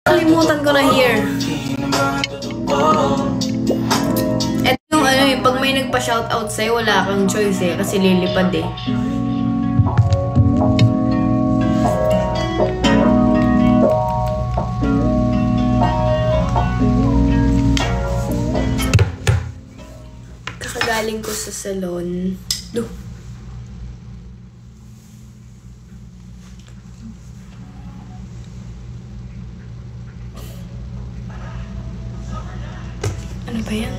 Kalimutan ko na here. Ito yung ano eh, pag may nagpa-shoutout sa'yo, wala kang choice eh, kasi lilipad eh. Kakagaling ko sa salon. Duh. Ano ba yan?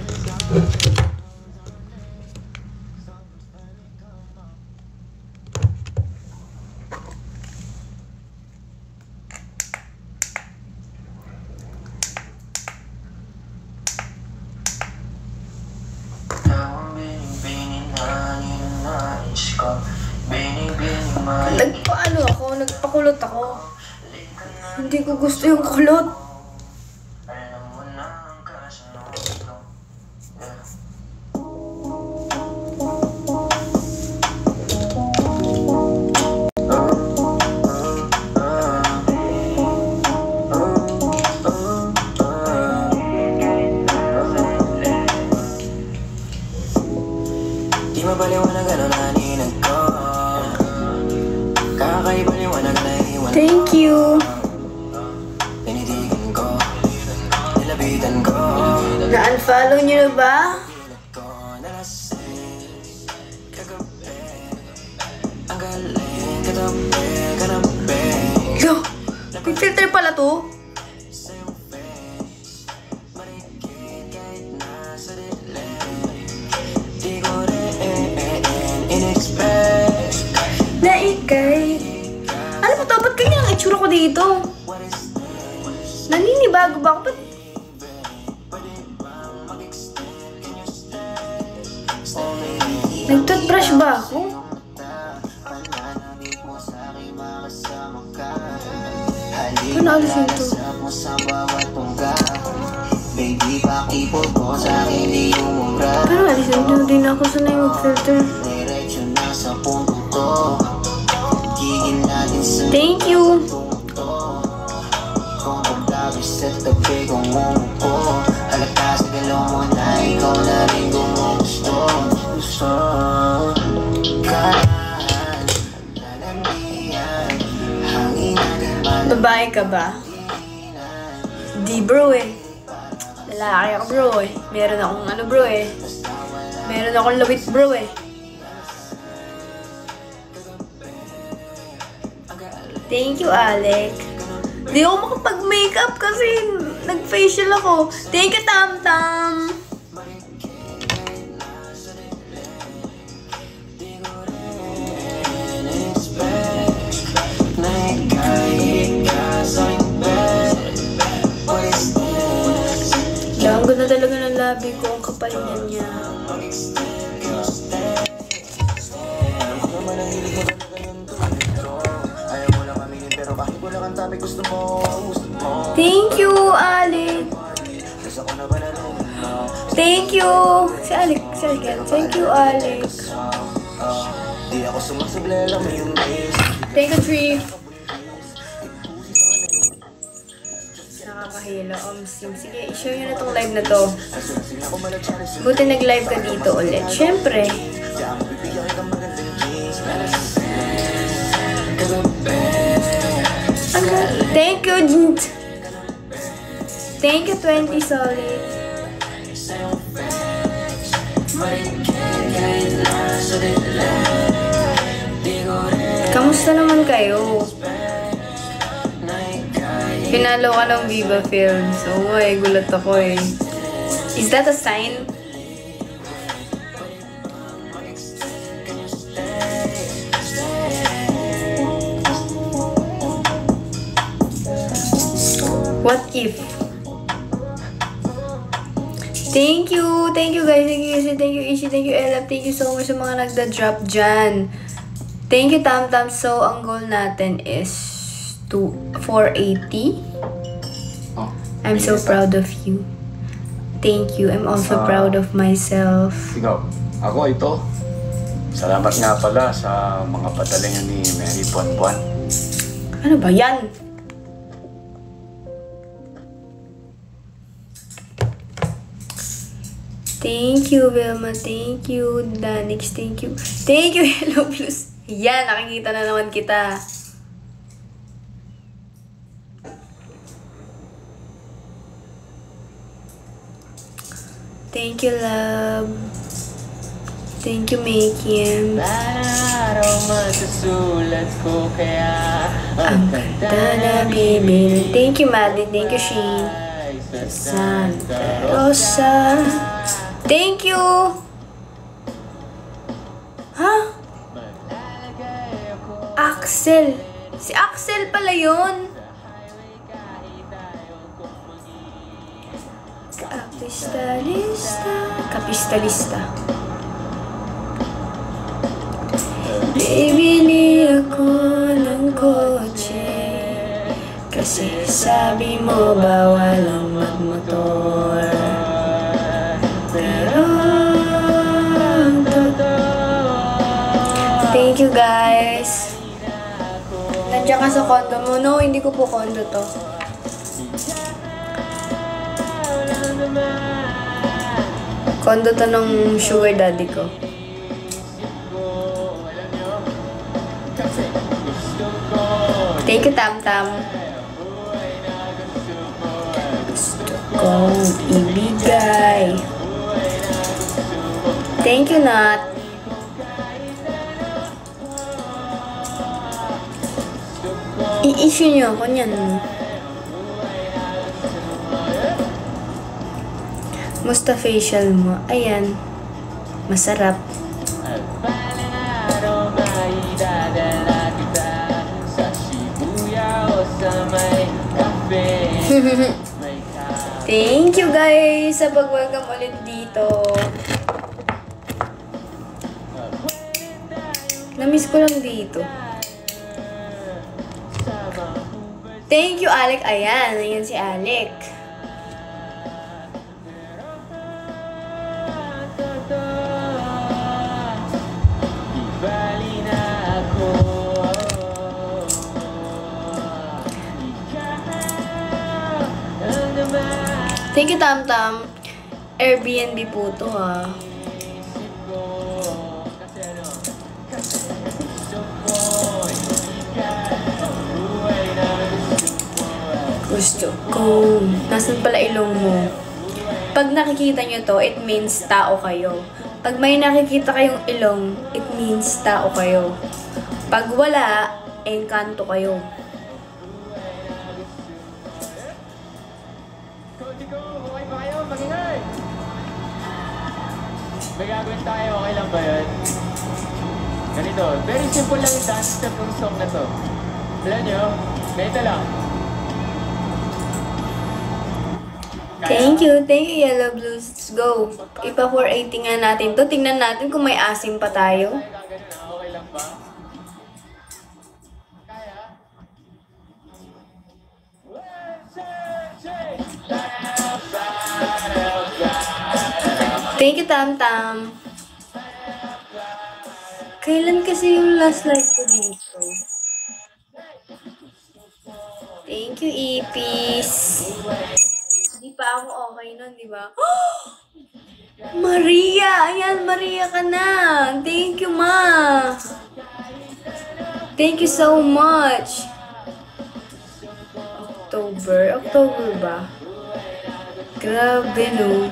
Nagpakulot ako. Hindi ko gusto yung kulot. Thank you. Na-unfollow niyo na ba? Yo! May filter pala to? Na ikay. Ano ba to? Ba't ganyan ang itsura ko dito? Naninibago ba ako? Ba't? Nag-toothbrush ba ako? Ano alisin to? Pero alisin to? Hindi na ako sanay mag-filter. Thank you. Babae ka ba? Di bro eh. Lalaki ako bro eh. Meron akong ano bro eh. Meron akong lawit bro eh. Thank you, Alec. Di ako makapag-makeup kasi nag-facial ako. Thank you, Tam Tam. Ang ganda talaga ng labi ko. Ang kapal niya. Thank you, Alec. Thank you. Si Alec. Thank you, Alec. Thank you, Tree. Nakakahilo. Sige, i-share nyo na tong live na to. Buti nag-live ka dito ulit. Siyempre. Thank you, Jint. Thank you, 20 solid. Kamusta naman kayo? Pinalo ka ng Viva Films. Oo nga eh, gulat ako eh. Is that a sign? What if? Thank you guys, thank you Ishi, thank you Ella, thank you so much sa mga nagda-drop dyan. Thank you Tam Tam. So, ang goal natin is 480. I'm so proud of you. Thank you. I'm also proud of myself. Ikaw, ako ito. Salamat nga pala sa mga padalingan ni Mary Buan Buan. Ano ba yan? Thank you, Vilma. Thank you, Danix. Thank you. Thank you, Hello Blues. Yan, nakikita na naman kita. Thank you, love. Thank you, Making. Araw masusulat ko kaya Ang ganda na bibili. Thank you, Madeline. Thank you, Shane. Santa Rosa. Thank you. Ha? Axel. Si Axel pala yun. Kapistalista. Kapistalista. Bibili ako ng kotse kasi sabi mo bawal ang magmotor. Pero ang thank you, guys. Nandiyan ka sa condo mo? No, hindi ko po condo to. Condo to ng sugar daddy ko. Thank you, Tam Tam. Gusto kong ibigay. Thank you, Nat. I-issue nyo ako niyan. Musta facial mo? Ayan. Masarap. Thank you, guys, sa pag-welcome ulit dito. Namiss ko lang dito. Thank you, Alec. Ayan, ayan si Alec. Thank you, Tam Tam. Airbnb po to, ha. Gusto ko. Nasaan pala ilong mo? Pag nakikita nyo to, it means tao kayo. Pag may nakikita kayong ilong, it means tao kayo. Pag wala, engkanto kayo. May gagawin tayo, okay lang ba yun? Ganito, very simple lang yung dance step ng song na to. Alam nyo, ganito lang. Thank you, Yellow Blues. Let's go. Ipa 480 nga natin to. Tingnan natin kung may asim pa tayo. Okay lang ba? Kaya? Thank you, Tam Tam. Kailan kasi yung last live ko dito? Thank you, Ipis. Hindi pa ako okay nun, di ba? Maria! Ayan, Maria ka na! Thank you, Ma! Thank you so much! October ba? Grabe, no?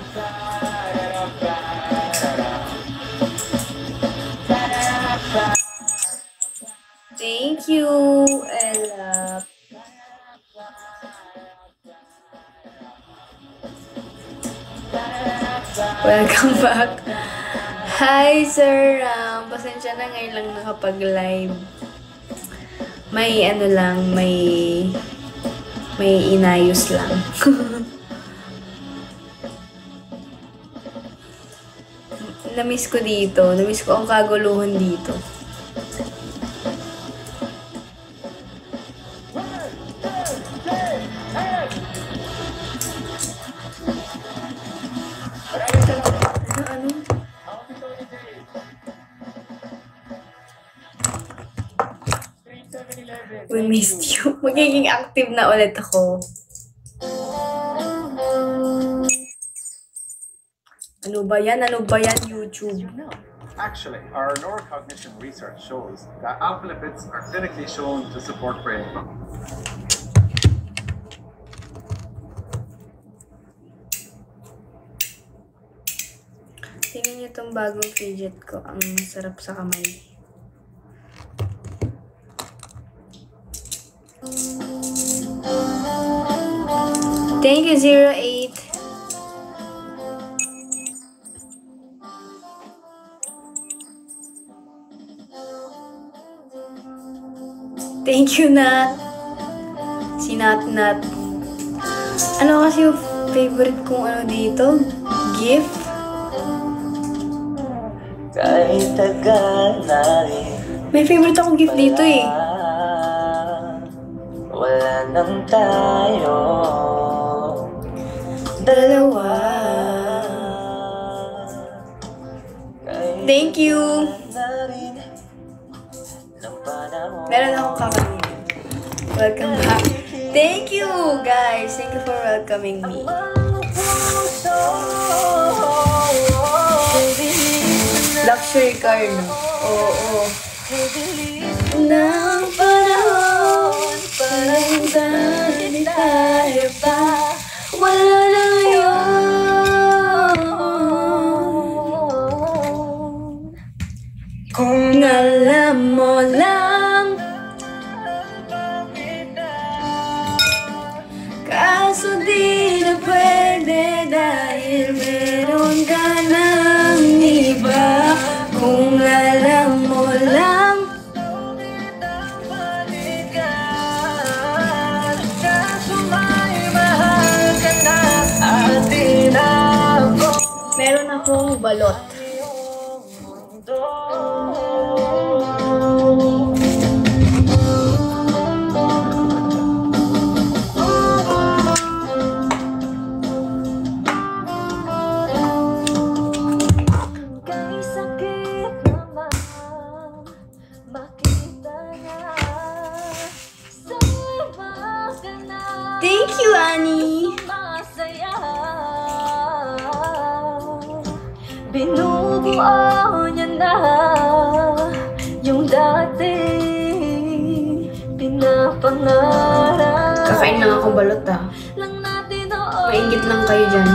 Thank you, Ella. Welcome back. Hi, Sir Ram. Pasensya na ngayon lang nakapag-live. May ano lang, may inayos lang. Namiss ko dito. Namiss ko ang kaguluhan dito. We missed you. Magiging active na ulit ako. Ano Ano ba yan? Ano ba yan, YouTube? Actually, our neurocognition research shows that alpha lipids are clinically shown to support brain function. Tingnan niyo itong bagong fidget ko. Ang sarap sa kamay. Thank you, 08. Thank you, Nat. Si Nat. Ano kasi yung favorite kong ano dito? Gift? Kahit tagal na rin, May favorite akong gift dito eh. wala nang tayo. Dalawa. Thank you. Meron akong kakainin. Welcome back. Thank you, guys. Thank you for welcoming me. Luxury car, no? Oo. Nang panahon, parang dati tayo pa. Wala na ngayon. Kung alam mo lang, kaso di na pwede dahil meron ka ng iba. Kung alam mo lang, meron akong balot. Thank you, Annie. Binubuo niya na yung dati pinapangarap. Kakain lang akong balot ah. Lang natin noon. Maingit lang kayo dyan.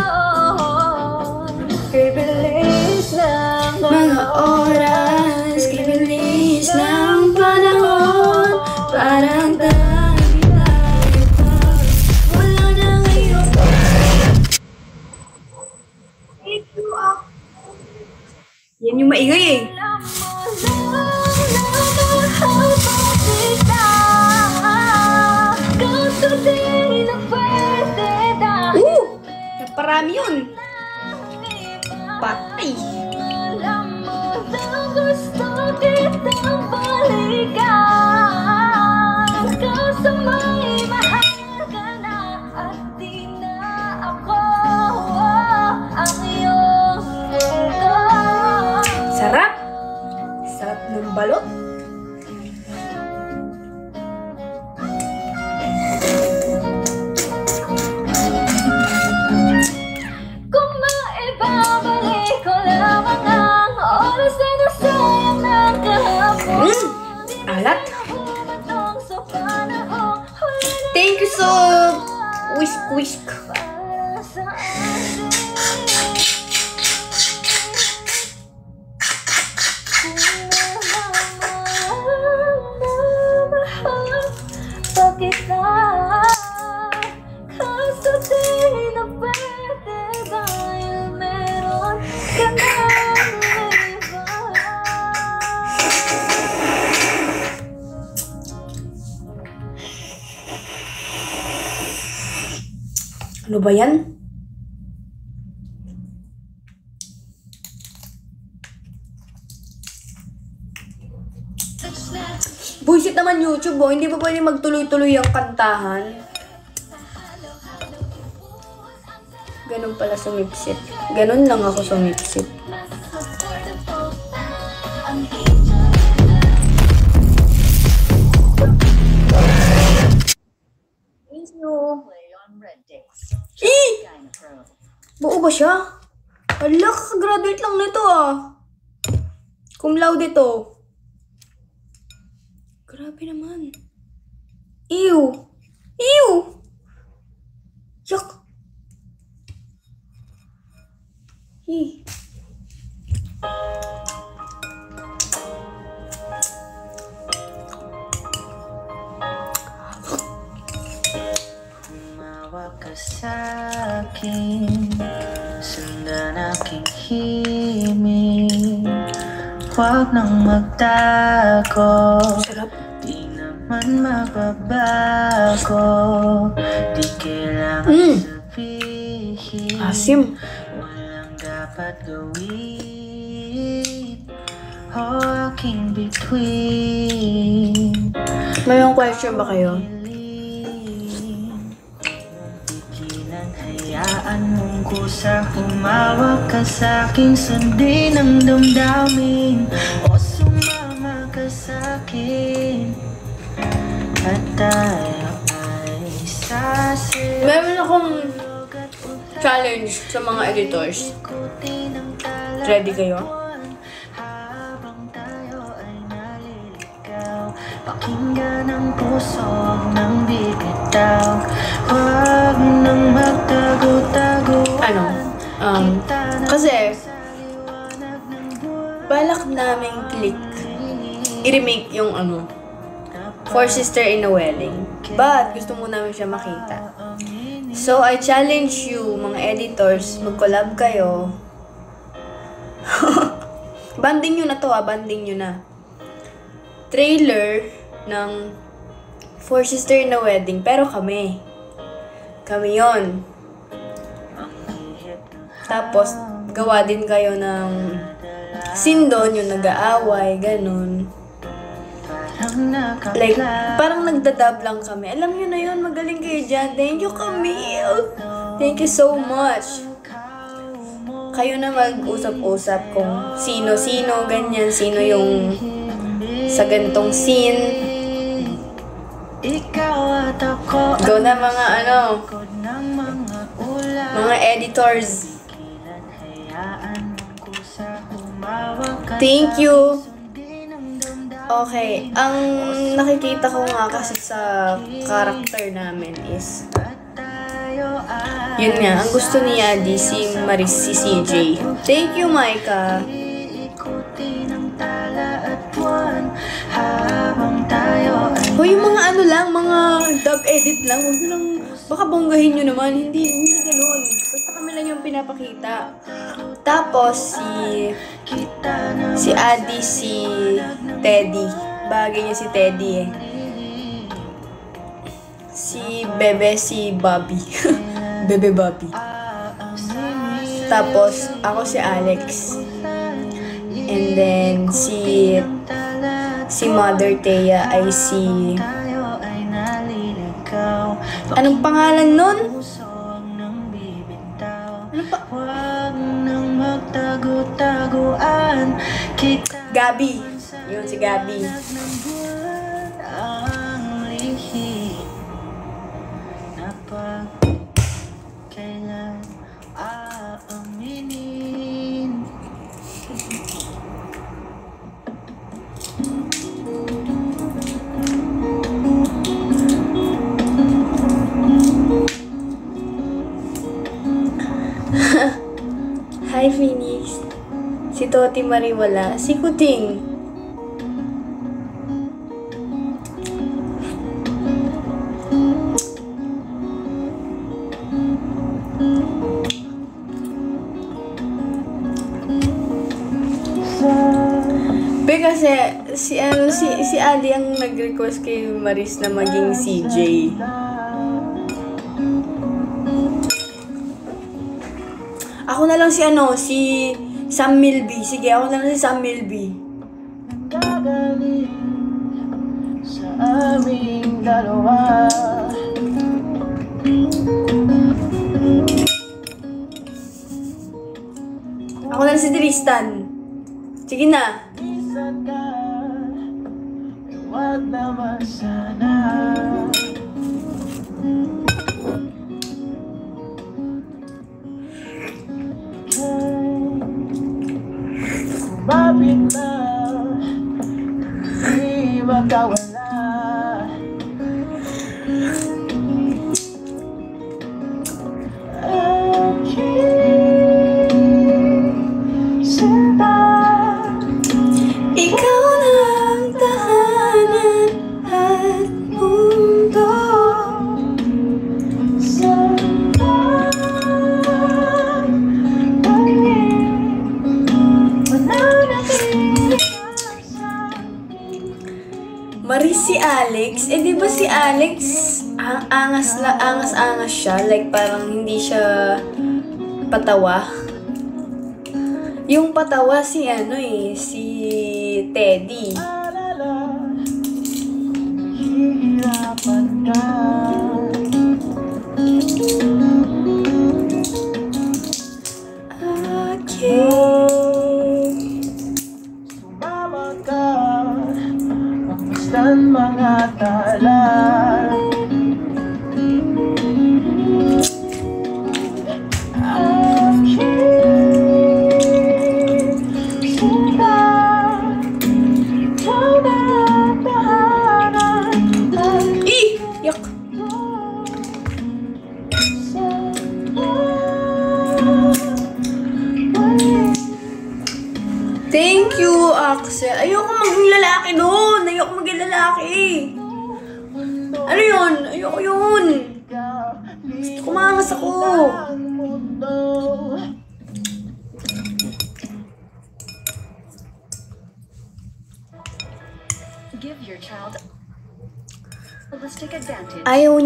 Kay bilis ng Mga oras, kibilis ng panahon. Parang dati tayo pa. Wala na ngayon. Yan yung maingay eh. Parami yun. Patay. Gusto kitang balikan. Kaso may mahal ka na at di na ako ang iyong mundo. Sarap. Sarap ng balot. Kung maibabalik ko lamang ang oras na nasayang ng kahapon. Alat. Humatong sa panahon. Thank you so whisk. Para sa atin. Pakita kaso di na pwede dahil meron ka ng iba. Ano ba yan? Bullshit naman YouTube, oh. Hindi pa pwede magtuloy-tuloy ang kantahan. Ganun pala sumipsit. Ganun lang ako sumipsit. Eh! Buo ba siya? Ala, kakagraduate lang nito ah. Cum laude to. Grabe naman. Ew. Ew. Yuck. Hey. Tumawag ka sa'kin, sundan aking himig. Huwag nang magtago, Sarap. di naman magbabago. Di kailangan sabihin, Asim. walang dapat gawin o aking bituin. May mga question ba kayo? Hayaan mong kusa, humawak ka sa'king, sundin ang damdamin o sumama ka sa'kin at tayo ay sasaya. Meron akong challenge sa mga editors. Ready kayo? Habang tayo ay naliligaw, pakinggan ang puso, huwag nang bibitaw. Huwag nang magtago-tago. Ano? Kasi, balak naming click i-remake yung Four Sister in a Wedding. But, gusto mo namin siya makita. So, I challenge you, mga editors, mag-collab kayo. Banding nyo na to banding nyo na. Trailer ng Four Sister in a Wedding, pero kami. Kami yon. Tapos, gawa din kayo ng scene doon, yung nag-aaway, ganun. Like, parang nagdadab lang kami. Alam nyo na yun, magaling kayo dyan. Thank you, Camille. Thank you so much. Kayo na mag-usap-usap kung sino-sino, ganyan, sino yung sa gantong scene. Go na mga mga editors. Thank you. Okay, ang nakikita ko nga kasi sa character namin is yun nga, ang gusto ni Adi si Maris, si CJ. Thank you, Micah. Hoy, yung mga mga dub edit lang, huwag nyo lang, baka bonggahin nyo naman, hindi ganun. Basta kami lang yung pinapakita. Tapos, si Adi, si Teddy. Bagay niya si Teddy eh. Si Bebe, si Bobby. Bebe Bobby. Tapos, ako si Alex. And then, si Mother Thea ay si... Anong pangalan nun? Ano pa? Gabi. Yun, si Gabi. Kailan aaminin? Hi, Phoenix. Si Toti Mariwala. Si Kuting. Kasi si Adi ang nag-request kay Maris na maging CJ. Ako na lang si Sam Milby. Sige, ako na lang si Sam Milby. Gagaling sa aming dalawa. Ako na lang si Tristan. Sige na. Huwag naman sana. Kailan kawala. Aking sinta, Ikaw na ang tahanan at mundo. sa Maris si Alex, eh di ba si Alex ang angas siya, like parang hindi siya patawa. Yung patawa si si Teddy. alala, hihirapan ka. Okay. Sumama ka, pagmasdan mga tala. Aking sinta, ikaw na ang tahanan at Yak! Thank you, Axel. Ayoko maging lalaki doon. Ayoko maging lalaki. Ano yun? Ayoko yun. Gusto ko mangas ako. Give your child holistic advantage. Ayaw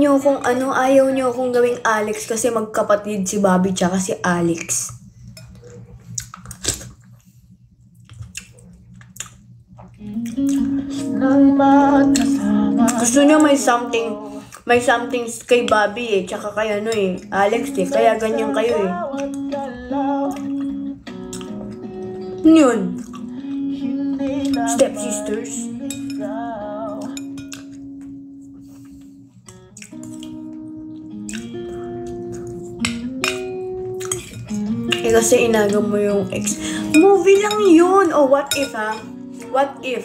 niyo kung gawing Alex kasi magkapatid si Bobby tsaka si Alex. Nang magkasama, Gusto niyo may something kay Bobby tsaka kay Alex kaya ganyan kayo bawat galaw, Ano yun? hindi na Stepsisters? ikaw. Kasi inagam mo yung ex. Movie lang yun! O what if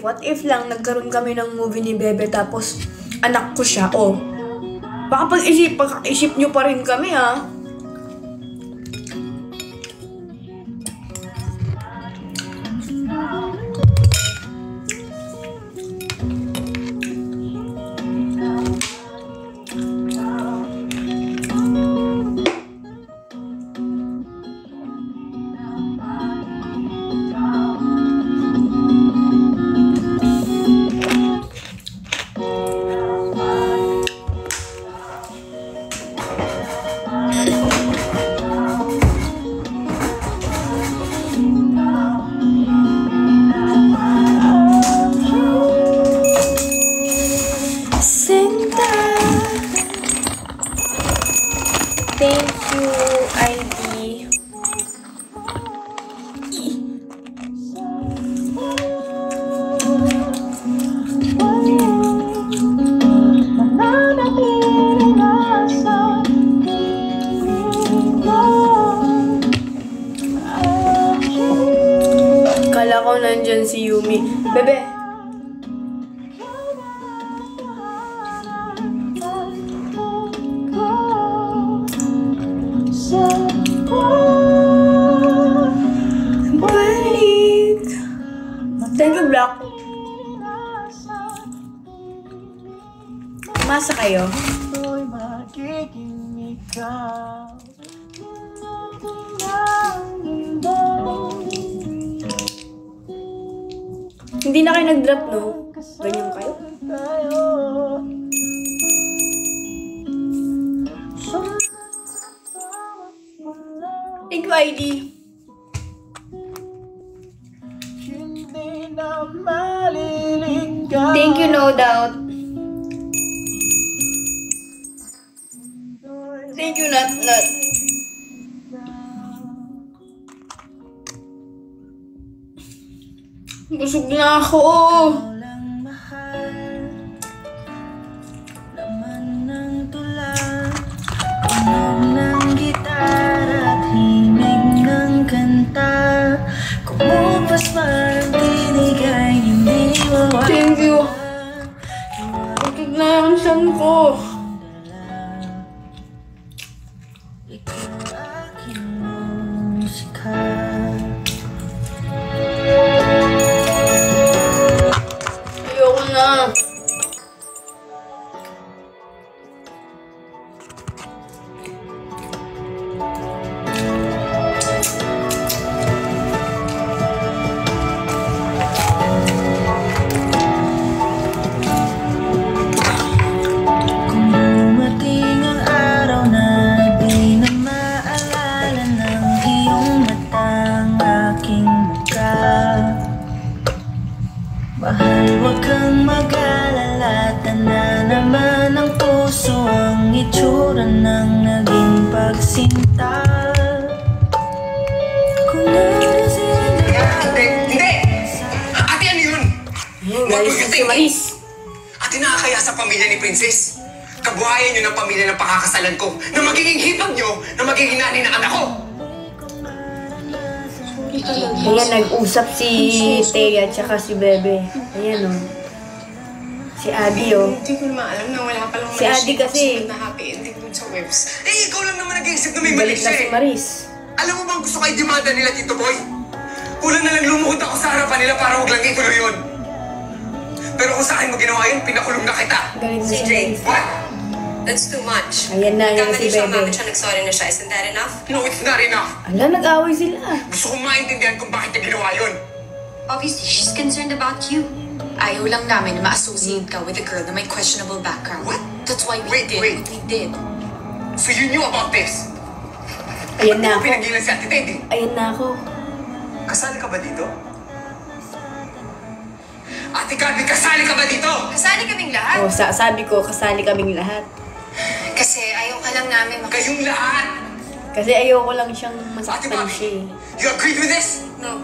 What if lang nagkaroon kami ng movie ni Bebe tapos anak ko siya, baka pag-isip nyo pa rin kami, ha? Thank you, ID. Mananatili na sa piling mo. Kala ko nandyan si Yumi. Bebe, balik. Thank you, Black. Masa kayo? Ako'y magiging ikaw. Hindi na kayo nag-drop, no? Ganyan kayo? Thank you, ID. Hindi na maliligaw. Thank you, No Doubt. Thank you, Nat. Busog na ako. Walang mahal, laman ng tula, tunog ng gitara at himig ng kanta. Kumupas man ang tinig ay hindi mawala. Thank you. Ayoko na. Dumating ang araw na di na maalala ng iyong matang aking mukha. Mahal, huwag kang mag-alala, tanda naman ang puso ang itsura ng naging pagsinta. Kung narasin Hindi! Ate, ano yun? Ayun guys, si Maris. Ate, nakakaya sa pamilya ni Princess. Kabuhayan nyo ng pamilya ng pakakasalan ko na magiging hipag nyo na magiging nanay ng anak ko. Ayan, nag-usap si Thea tsaka si Bebe. Ayan o. Si Abby o. Hindi ko naman alam na wala palang Si Adi kasi. na happy ending dun sa website. Eh, ikaw lang naman nag-iisip na may mali Balik na siya si eh. Maris. Alam mo bang gusto kayo demanda nila, Tito Boy? Kulang na lang lumuhod ako sa harapan nila para huwag lang ituloy yun. Pero kung sa akin mo ginawa yun, pinakulong na kita. Galit na si CJ. Maris. What? That's too much. Ayan na, ayan si Kamali siya, Bebe. umamin siya, nagsorry na siya. Isn't that enough? No, it's not enough. Ala, nag-away sila. Gusto kong maintindihan kung bakit niya ginawa yun. Obviously, she's concerned about you. Ayaw lang namin na ma-associate ka with a girl na may questionable background. What? That's why we Wait, did wait. what we did. So you knew about this? Ayan na ako. Pinagilan si Ate Teddy. Ayan na ako. Kasali ka ba dito? Ate Gabi, kasali ka ba dito? Kasali kaming lahat. O, sabi ko, kasali kaming lahat. Kasi ayaw ka lang namin Kayong lahat! Kasi ayoko lang siyang Ate masaktan Gabi, siya eh. you agreed with this? No.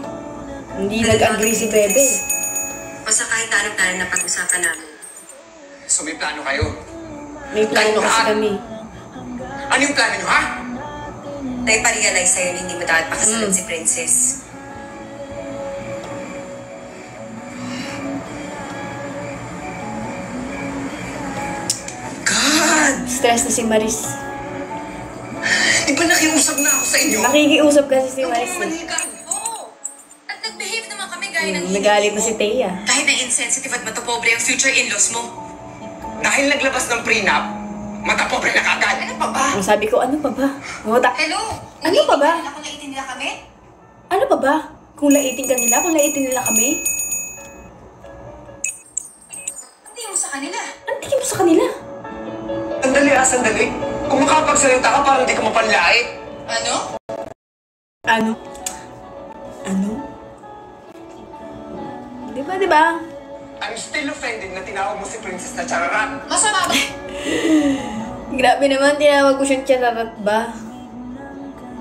Hindi nag-agree si Bebe. Basta kahit anong na pag-usapan namin. So may plano kayo? May plano kasi kami. Ano yung plano nyo, ha? Naiparealize sa'yo na hindi mo dapat pakasalan si Princess. God! Stress na si Maris. Di ba nakiusap na ako sa inyo? Nakikiusap kasi si Maris eh. Manikan! Oo! At nag-behave naman kami gaya ng Nagalit na si Thea. Kahit na insensitive at matapobre ang future in-laws mo. Dahil naglabas ng prenup, matapobre na kagad. Ano pa ba? Ang sabi ko, ano pa ba? Hello? Ano pa ba? Kung naitin nila kami? Ano pa ba? Kung laitin ka nila, kung laitin nila kami? Hindi mo sa kanila. Ang tingin mo sa kanila? Sandali sandali. Kung makapagsalita ka, parang di ka mapanlait. Ano? Ano? Ano? Diba, diba? I'm still offended na tinawag mo si Princess na chararat. Masama ba? Grabe naman, tinawag ko siyang chararat ba?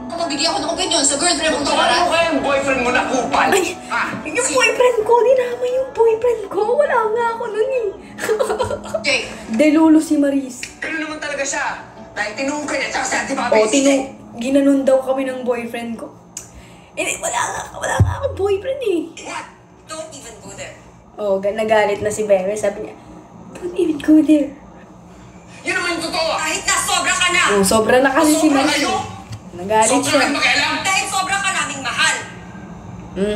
Kung magbigay ako ng opinion sa girlfriend mo, Tawagan mo kaya yung boyfriend mo na kupal. Ay! Ha? Yung boyfriend ko, dinama yung boyfriend ko. Wala nga ako nun eh. Jay, Delulo si Maris. Ganun naman talaga siya. Dahil tinuong ka niya, tsaka si Ate Babi. O, ginanon daw kami ng boyfriend ko. Eh, wala nga akong boyfriend eh. What? don't even go there. O, nagalit na si Bebe. Sabi niya, don't even go there. Yun naman yung totoo. Kahit na sobra ka na! O, sobra na kasi si Sobra Maris. kayo? Nagalit Sobra siya. kayo makialam. Dahil sobra ka naming mahal.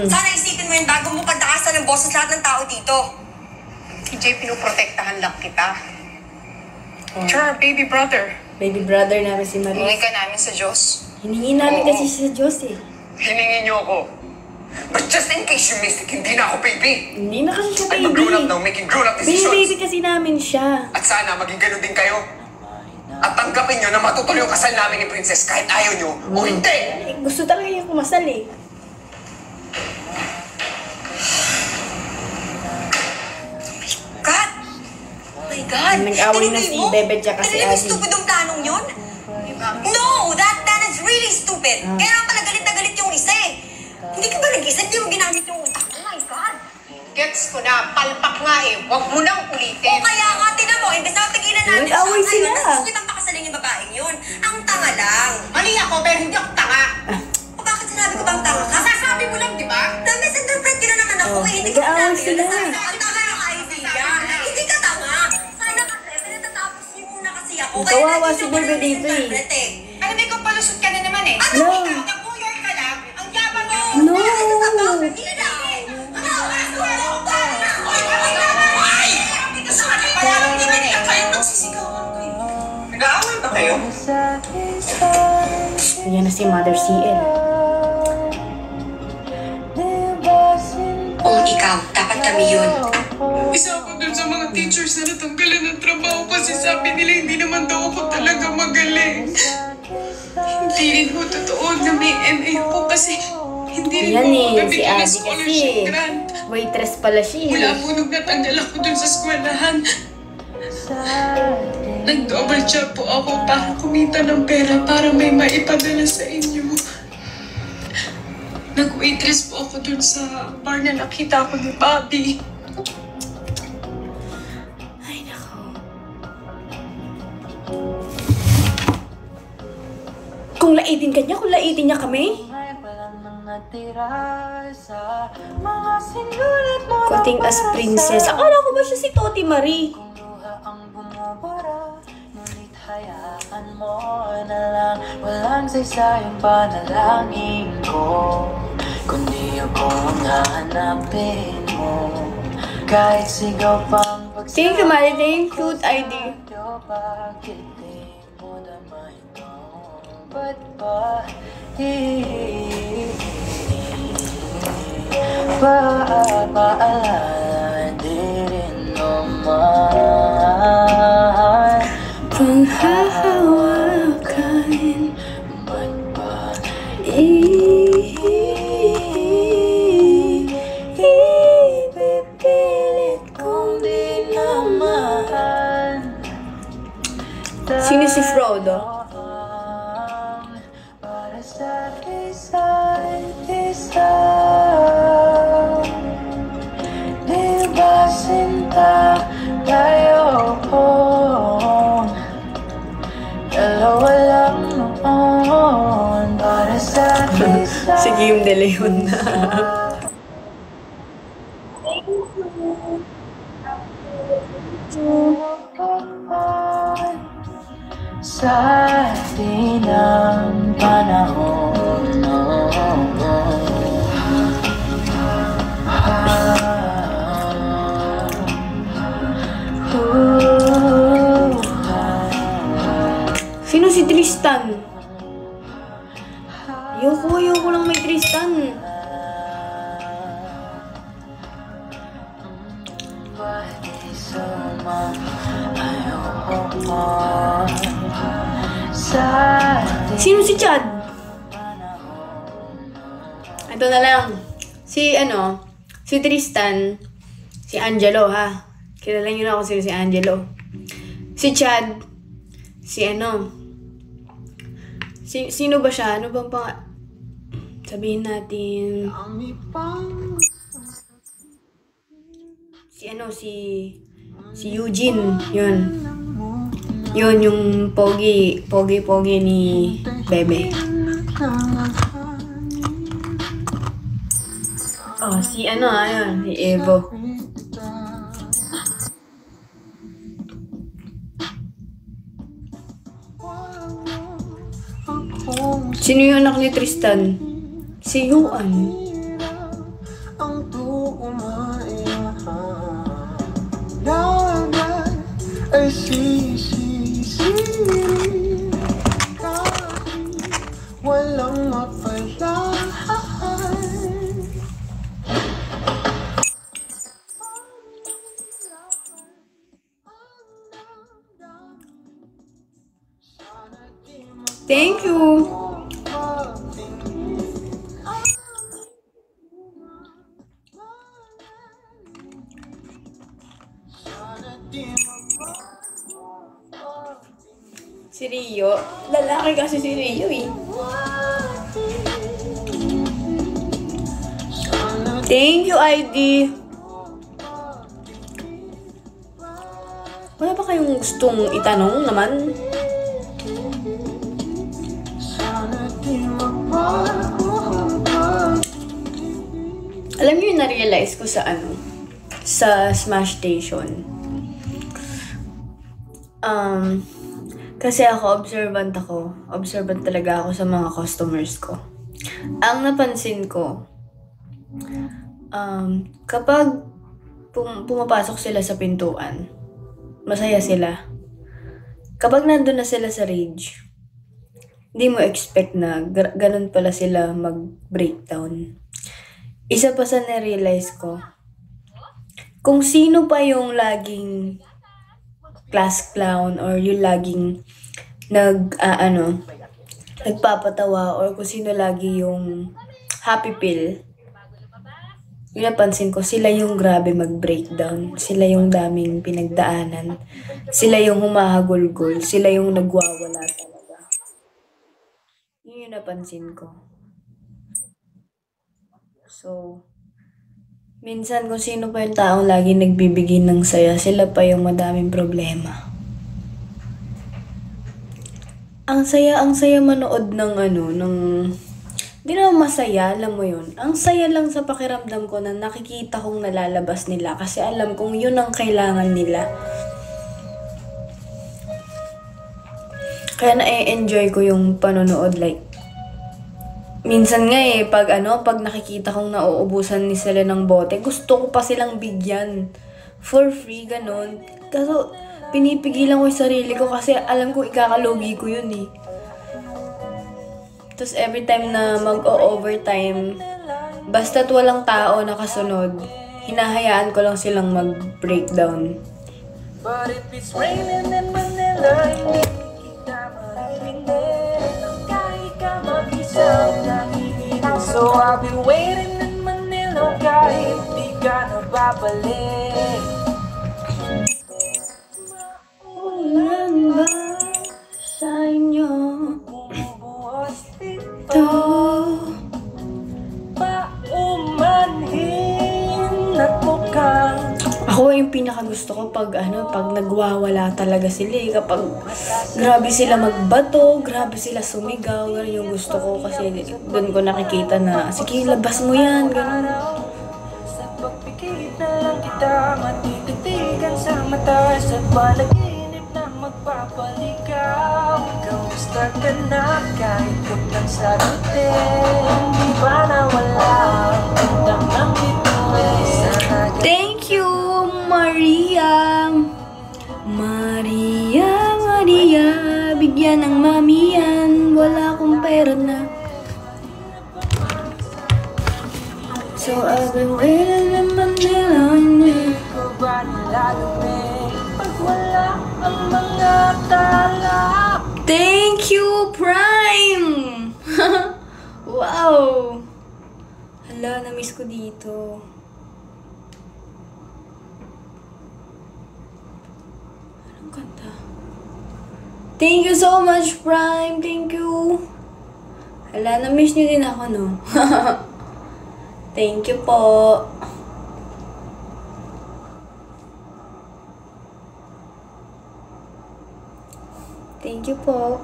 Sana isipin mo yun bago mo pagdakasan ng boses lahat ng tao dito. Si Jay, pinoprotektahan lang kita. Oh. You're our baby brother. Baby brother namin si Hingin Maris. ka namin sa Diyos. Hiningi namin Oo. kasi sa Diyos eh. Hiningin niyo ako. But just in case you missed it, hindi na ako baby. Hindi na kasi siya I'm a grown-up baby. now, making grown-up Baby decisions. kasi namin siya. At sana maging ganun din kayo. At tanggapin nyo na matutuloy yung kasal namin ni Princess kahit ayaw nyo o hindi. Eh, gusto talaga niya kumasal eh. God! Oh my God! Nag-away na Tinuloy si mo? Bebe tsaka si Narinig mo Adi. stupid yung planong yun? No! That is really stupid! Kaya naman pala galit na galit yung isa eh. Hindi ka ba nag-isa? Hindi mo ginamit yung utak. Oh my God! Gets ko na, palpak nga eh. Huwag mo nang O ulitin. kaya nga, tinan mo, imbes na tigilan natin Nag-away siya sila. ngayon, mas kitang pakasalin yung babaeng yun. Ang tanga lang. Mali ako, pero hindi ako tanga. O bakit sinabi ko bang tanga ka? Sasabi mo lang, di ba? Na-misinterpret ka na naman ako Oh, eh. Hindi ko nag-aaway sinabi yun. sila. Nasabi ko, ang tanga ng idea. Hindi ka tanga. Sana kasi, pinatatapos niyo muna kasi ako. Kawawa Kaya si hindi Bebe ako dito eh. na-misinterpret Alam, ikaw pala Yan na si Mother CL. Kung ikaw, dapat kami yun. Isa ako dun sa mga teachers na natanggalan ng trabaho kasi sabi nila hindi naman daw ako talaga magaling. Hindi rin ho totoo na may MA ako kasi hindi rin Yan po eh, ako si nabigyan ng Abby scholarship kasi. grant. Waitress pala siya. Mula po nung natanggal ako dun sa eskwelahan. Nag-double job po ako para kumita ng pera para may maipadala sa inyo. Nag-waitress po ako dun sa bar na nakita ko ni Bobby. Ay, nako. Kung laitin ka niya, kung laitin niya kami. Kuting as princess. Akala ko ba siya si Toti Marie? Hayaan mo na lang, walang saysayang panalangin ko, kundi ako ang hahanapin mo. Kahit sigaw pang pagsabi. Thank you, Mali. Thank you, ID. Bakit di mo damay ito? Ba't ba paalala di rin naman panghahawakan, ba't ba ipipilit kong di naman. Sino si Frodo? Para sa isa't isa, di ba sinta tayo? Dalawa lang noon para sa isa. Si Kim De Leon na. Sa atin ang panahon, Sino si Tristan? Ayoko lang may Tristan. Sino si Chad? Ito na lang. Si Tristan, si Angelo ha. Kilala niyo na ako si Angelo. Si Chad, sino ba siya? Ano bang sabihin natin? Si Eugene, yun yung pogi ni Bebe. Oh, si Evo. Sino yung anak ni Tristan? Si Yuan. Ay walang mapalahan. Thank you. Si Rio. Lalaki kasi si Rio eh. Thank you, ID. Wala ba kayong gustong itanong naman? Alam niyo yung na-realize ko sa Smash Station. Kasi observant talaga ako sa mga customers ko. Ang napansin ko, kapag pumapasok sila sa pintuan, masaya sila. Kapag nandun na sila sa rage, Hindi mo expect na ganun pala sila mag-breakdown. Isa pa sa na-realize ko, kung sino pa yung laging class clown or yung laging nagpapatawa or kung sino lagi yung happy pill, yung napansin ko, sila yung grabe mag-breakdown. Sila yung daming pinagdaanan. Sila yung humahagulgol. Sila yung nagwawala talaga. Yun yung napansin ko. So, minsan kung sino pa yung taong lagi nagbibigay ng saya, sila pa yung madaming problema. Ang saya manood ng di naman masaya, alam mo yun. Ang saya lang sa pakiramdam ko na nakikita kong nalalabas nila kasi alam kong yun ang kailangan nila. Kaya na-enjoy ko yung panonood, like, minsan nga pag nakikita kong nauubusan ni sila ng bote, gusto ko pa silang bigyan. For free, ganun. Kaso, pinipigilan ko yung sarili ko kasi alam ko ikakalugi ko yun eh. Tapos every time na mag-o-overtime, basta't walang tao nakasunod, hinahayaan ko lang silang mag-breakdown. But if it's raining in Manila, hindi kita maririnig. Kahit ka mag-isang nangihinig. So I'll be waiting in Manila kahit di ka na babalik. Maulan ba sa inyo? Bumubuhos dito. Paumanhin at mukhang Ako yung pinakagusto ko pag nagwawala talaga sila eh. Kapag grabe sila magbato, grabe sila sumigaw, ganun yung gusto ko kasi doon ko nakikita na, sige, labas mo yan, ganun. sa pagpikit na lang kita matititigan sa mata sa panaginip na magpapaligaw. Kamusta ka na kahit huwag nang sagutin? Di ba nawala ang utang ng bituin? Sana Thank you, Maria! Maria, bigyan ng mami yan. Wala akong pera na. So I've been waiting in Manila. ko ba nilalumi pag wala ang mga tala? Thank you, Prime! Wow! Hala, na-miss ko dito. Anong kanta? Thank you so much, Prime! Thank you! Hala, na-miss niyo din ako, no? Thank you po! Thank you po.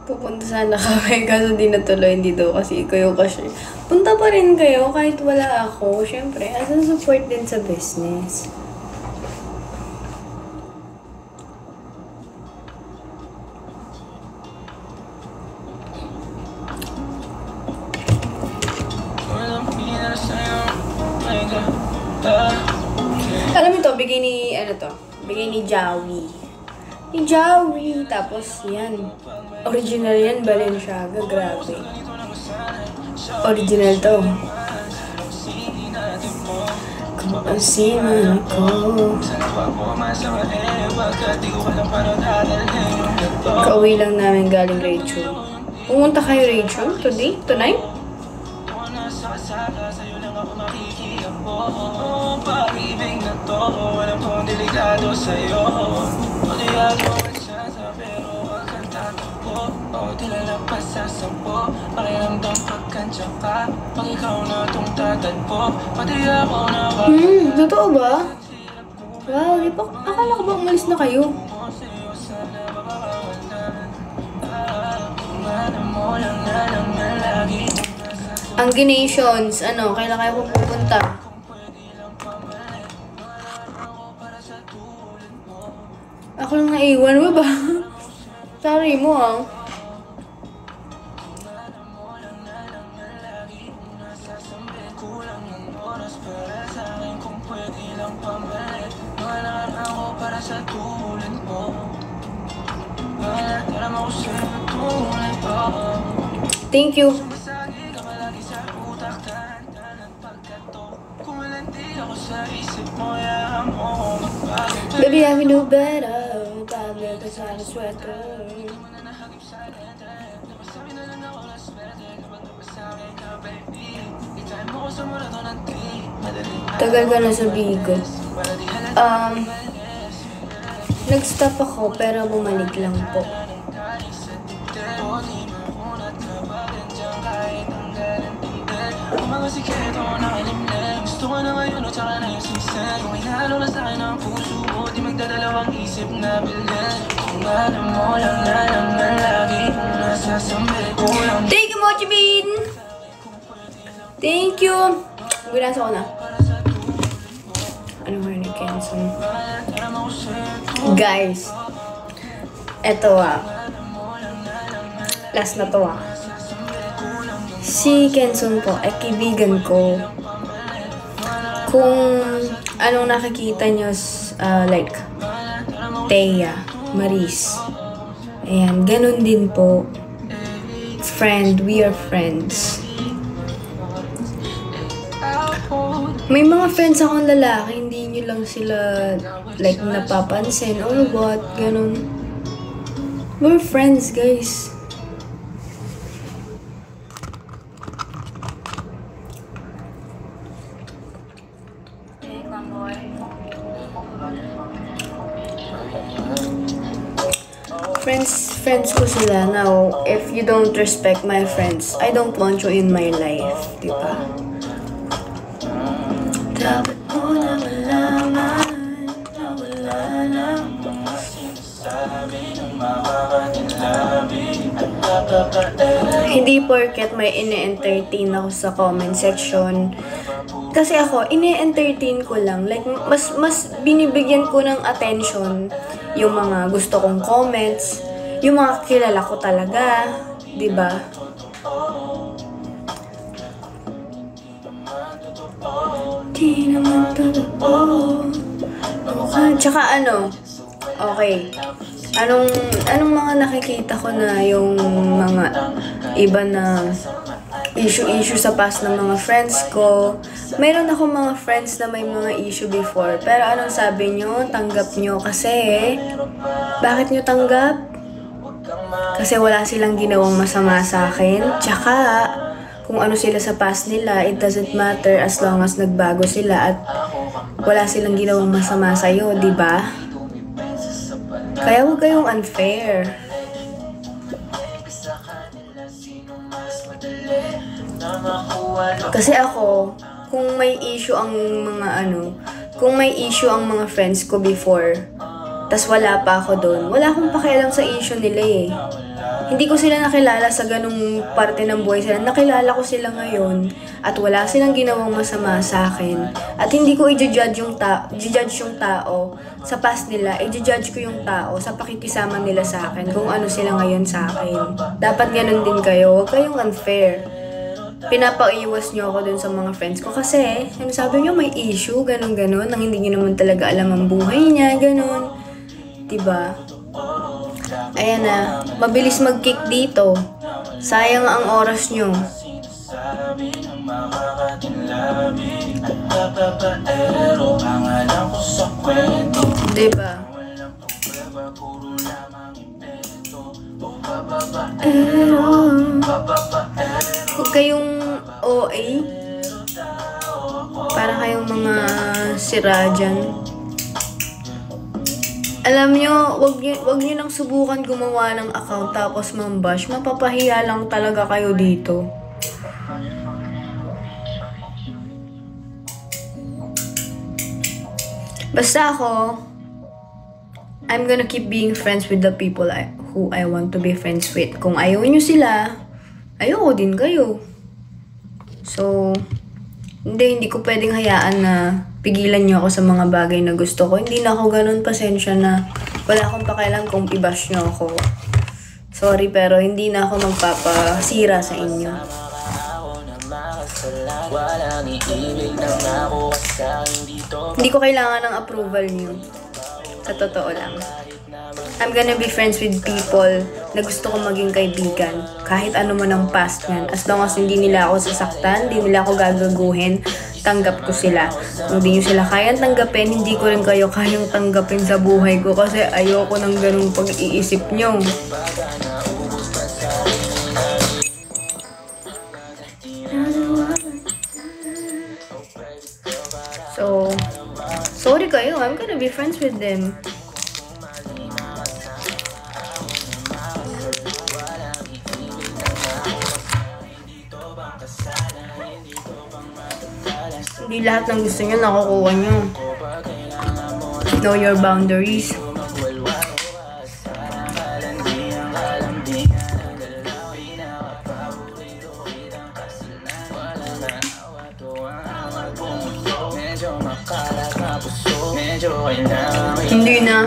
Pupunta sana kami, kaso di natuloy, hindi daw kasi ikaw yung cashier. Punta pa rin kayo kahit wala ako. Siyempre, as a support din sa business. Alam mo to, bigay ni, bigay ni Jawi. Ni Jawi, tapos yan. Original yan, Balenciaga, grabe. Original to. Kapansin ako. Kauwi lang namin galing Rachel. Pumunta kayo Rachel today? Tonight? Pag-ibig na to, alam kong delikado sa'yo. O di agawan siya sa pero wag kang tatakbo. O di lalapas sa sampo, pakiramdam pagkantya ka. Pag ikaw na itong tatagpo, pati ako na Totoo ba? Wow, di pa, akala ko ba umalis na kayo? Ang Ginations, kailan kayo pupunta? Ako lang naiwan mo ba? Sorry mo ah. para sa Thank you. Baby, I will do better. Pablo, cause I'm a sweater. Tagal ka na sa Bigo. Nag-stop ako pero bumalik lang po. Thank you, Mochi Bean! Thank you! Binasa ko na. Ano nga ni Kenson? Guys, eto last na to Si Kenson po ay kaibigan ko. Kung anong nakikita nyo, like, Thea, Maris. Ayan, ganun din po. Friend, we are friends. May mga friends akong lalaki, hindi nyo lang sila, like, napapansin or what, ganun. We're friends, guys. Friends ko sila. Now, if you don't respect my friends, I don't want you in my life, diba? Dapat mo na malaman na wala nang mga sinasabi ng makakatilabi at papapatay. Hindi porket may ine-entertain ako sa comment section. Kasi ako, ine-entertain ko lang. Like, mas binibigyan ko ng attention yung mga gusto kong comments, yung mga kilala ko talaga, diba? Di naman totoo. Tsaka okay. Anong mga nakikita ko na yung mga iba na issue sa past ng mga friends ko. Mayroon ako mga friends na may mga issue before. Pero anong sabi nyo? Tanggap nyo kasi. Bakit nyo tanggap? Kasi wala silang ginawang masama sa akin. Tsaka, kung ano sila sa past nila, it doesn't matter as long as nagbago sila at wala silang ginawang masama sa'yo, di ba? Kaya huwag kayong unfair. Kasi ako, kung may issue ang mga friends ko before, tas wala pa ako doon, wala akong pakialam sa issue nila eh. Hindi ko sila nakilala sa ganung parte ng buhay sila. Nakilala ko sila ngayon at wala silang ginawang masama sa akin. At hindi ko i-judge yung tao sa past nila. I-judge ko yung tao sa pakikisama nila sa akin kung ano sila ngayon sa akin. Dapat ganun din kayo. Huwag kayong unfair. Pinapaiwas nyo ako dun sa mga friends ko kasi sabi nyo may issue, ganun-ganun, nang hindi nyo naman talaga alam ang buhay niya, ganun. Diba? Ayan na, mabilis mag-kick dito. Sayang ang oras nyo. Diba? Huwag kayong OA. Para kayong mga sira dyan. Alam nyo, wag nyo nang subukan gumawa ng account tapos mambash. Mapapahiya lang talaga kayo dito. Basta ako, I'm gonna keep being friends with the people who I want to be friends with. Kung ayaw nyo sila, ayoko din kayo. So, hindi ko pwedeng hayaan na pigilan nyo ako sa mga bagay na gusto ko. Hindi na ako ganun, pasensya na. Wala akong pakialam kung i-bash nyo ako. Sorry, pero hindi na ako magpapasira sa inyo. Hindi ko kailangan ng approval nyo. Sa totoo lang. I'm gonna be friends with people na gusto ko maging kaibigan. Kahit ano man ang past niyan. As long as hindi nila ako sasaktan, hindi nila ako gagaguhin, tanggap ko sila. Kung hindi nyo sila kayang tanggapin, hindi ko rin kayo kayang tanggapin sa buhay ko kasi ayoko ng ganung pag-iisip nyo. So, sorry kayo, I'm gonna be friends with them. Hindi lahat ng gusto nyo nakukuha nyo. Know your boundaries. Hindi na.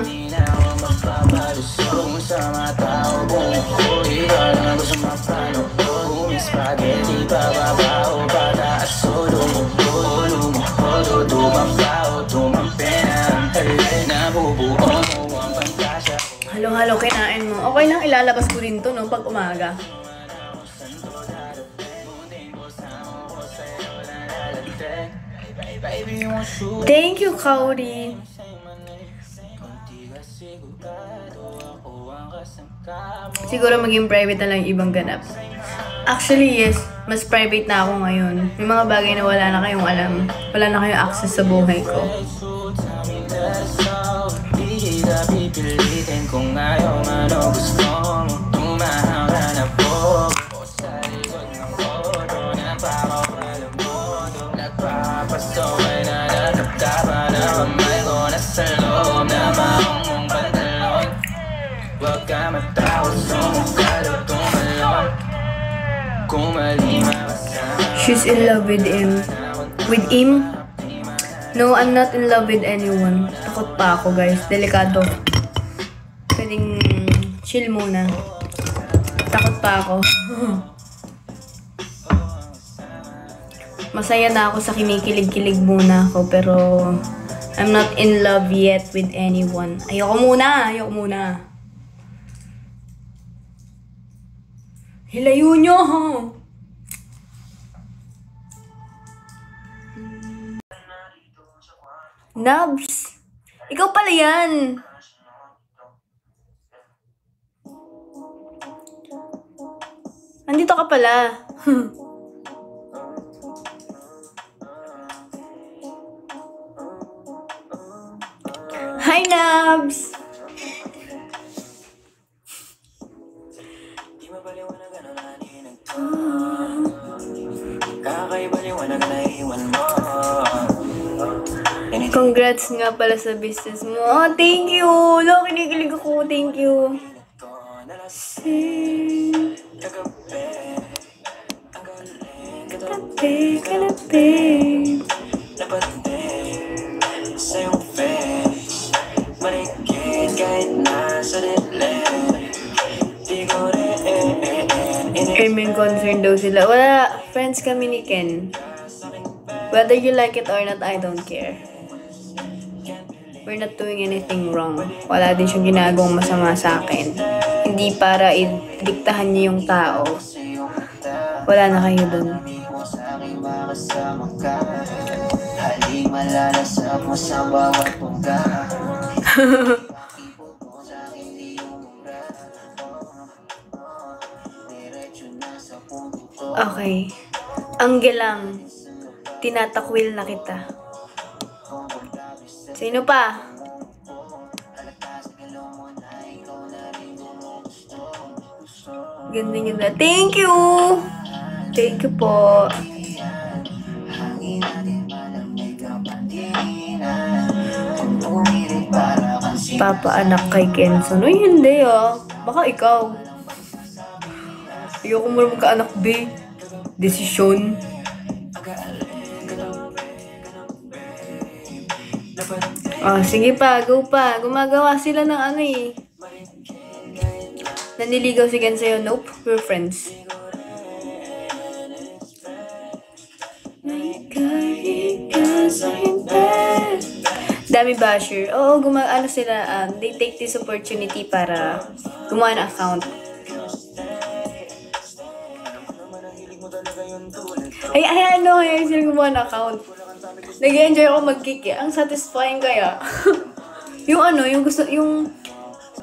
Halo-halo kinain mo. Okay lang, ilalabas ko rin to, no, pag umaga. Thank you, Cody. Siguro maging private na lang yung ibang ganap. Actually, yes. Mas private na ako ngayon. May mga bagay na wala na kayong alam. Wala na kayong access sa buhay ko. Pipilitin kung ayaw ano gusto mo. Tumahanga na po sa likod ng kodo na pakawalang modo. Nagpapasaway na nakaptapa na kamay ko nasa loob na maong pantalon. Huwag ka matawag, sumukado, tumalon. Kumalima masama. She's in love with him. With him? No, I'm not in love with anyone. Takot pa ako, guys. Delikado. Pwedeng chill muna. Takot pa ako. Masaya na ako sa kinikilig-kilig muna ako, pero I'm not in love yet with anyone. Ayoko muna! Ayoko muna. Hilayo nyo! Nubs! Ikaw pala yan! Andito ka pala. Hi, Nubs! Congrats nga pala sa business mo. Oh, thank you! Lo, kinikilig ako. Thank you. Amen, concerned daw sila. Wala, friends kami ni Ken. Whether you like it or not, I don't care. We're not doing anything wrong. Wala din siyang ginagawang masama sa akin. Hindi para idiktahan niya yung tao. Wala na kayo dun. Okay. Anggelang, tinatakwil na kita. Sino pa? Ganda ganda. Thank you! Thank you po. Papaanak kay Kenson. Uy, hindi ah. Baka ikaw. Ayoko mo magkaanak, be. Desisyon. Oh, sige pa, go pa. Gumagawa sila ng ano eh. Naniligaw si Ken sa'yo. Nope, we're friends. dami basher. Oo, ano sila, they take this opportunity para gumawa ng account. Ay, sila gumawa ng account. Nag-enjoy ako mag-kick eh. Ang satisfying kaya. yung gusto,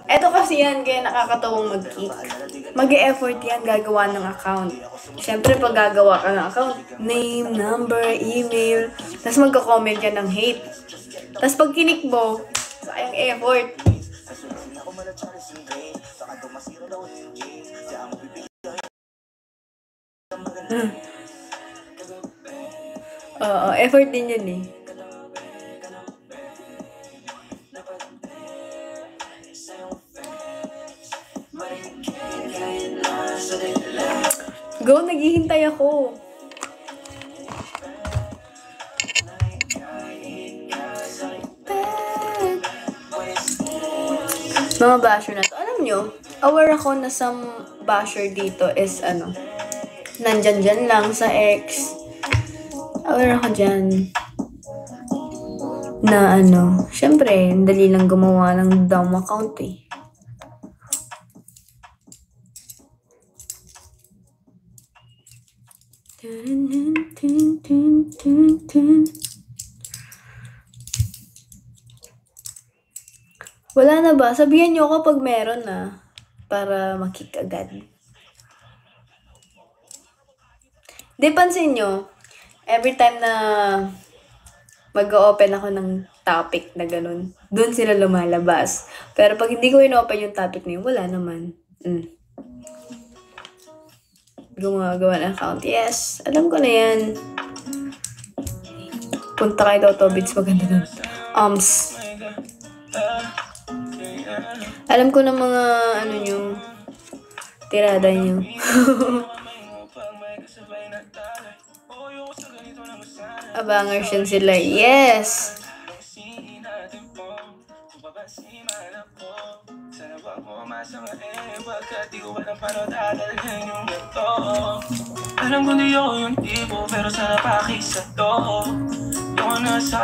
eto kasi yan, kaya nakakatawang mag-kick. Mag-e-effort yan, gagawa ng account. Siyempre, pag gagawa ka ng account, name, number, email, tapos magka-comment yan ng hate. Tapos pag kinik mo, sayang effort. Oo, effort din yun eh. Go, naghihintay ako. Mga basher na to. Alam nyo, aware ako na some basher dito is nandyan lang sa X. Aware ako dyan. Na syempre, dali lang gumawa ng dumb account eh. Wala na ba? Sabihan niyo ako pag meron na. Para makik agad. Di pansin nyo, every time na mag-open ako ng topic na ganun, dun sila lumalabas. Pero pag hindi ko in-open yung topic na yun, wala naman. Gumagawa ng account. Yes, alam ko na yan. Punta kay Totobits, maganda dun. Alam ko na mga nyo, tirada nyo. Abangers yun sila. Yes!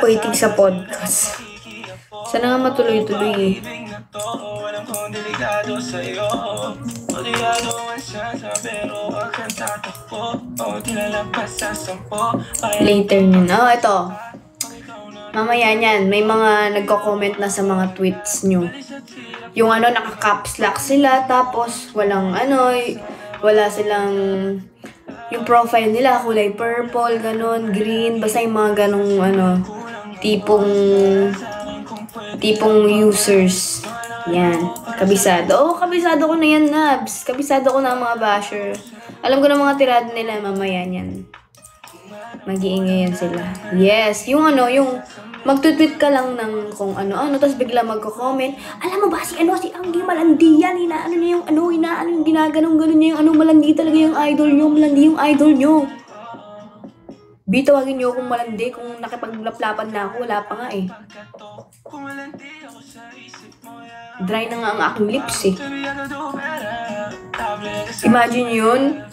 Waiting sa podcast. Sana nga matuloy-tuloy eh. Later nyo na. Ito. Mamaya niyan, may mga nagko-comment na sa mga tweets nyo. Yung naka-caps lock sila, tapos walang wala silang, yung profile nila, kulay purple, ganon, green, basta yung mga ganong, tipong users. Yan. Kabisado. Kabisado ko na yan, Nabs. Kabisado ko na ang mga basher. Alam ko na mga tirada nila, mamaya yan. Mag-iingay yan sila. Yes. Yung magtutweet ka lang ng kung ano-ano, tapos bigla magko-comment. Alam mo ba, si Anggi malandi yan. Inaano niya yung ginaganong-ganon niya yung malandi talaga yung idol nyo. Malandi yung idol nyo. Bitawagin nyo kung malandi, kung nakipaglaplapan na ako, wala pa nga eh. Dry na nga ang aking lips eh. Imagine yun,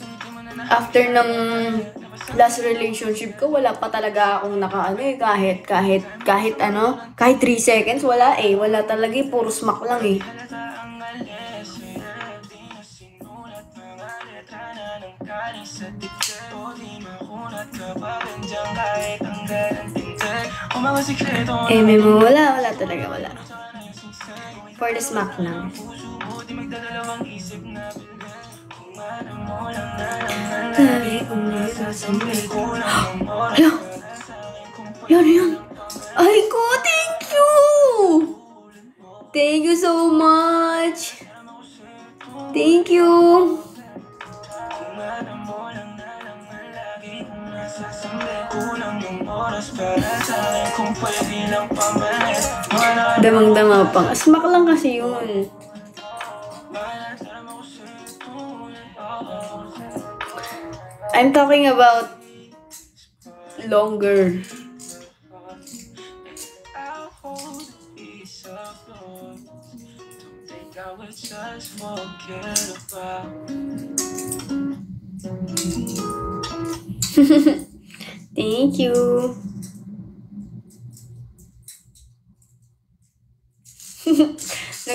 after ng last relationship ko, wala pa talaga akong kahit 3 seconds, wala eh. Wala talaga eh, puro smack lang eh. May wala talaga, wala. For the smack lang. Yan. Ay ko, thank you! Thank you so much! Thank you! Damang-dama pang. Smack lang kasi yun. I'm talking about longer. Thank you.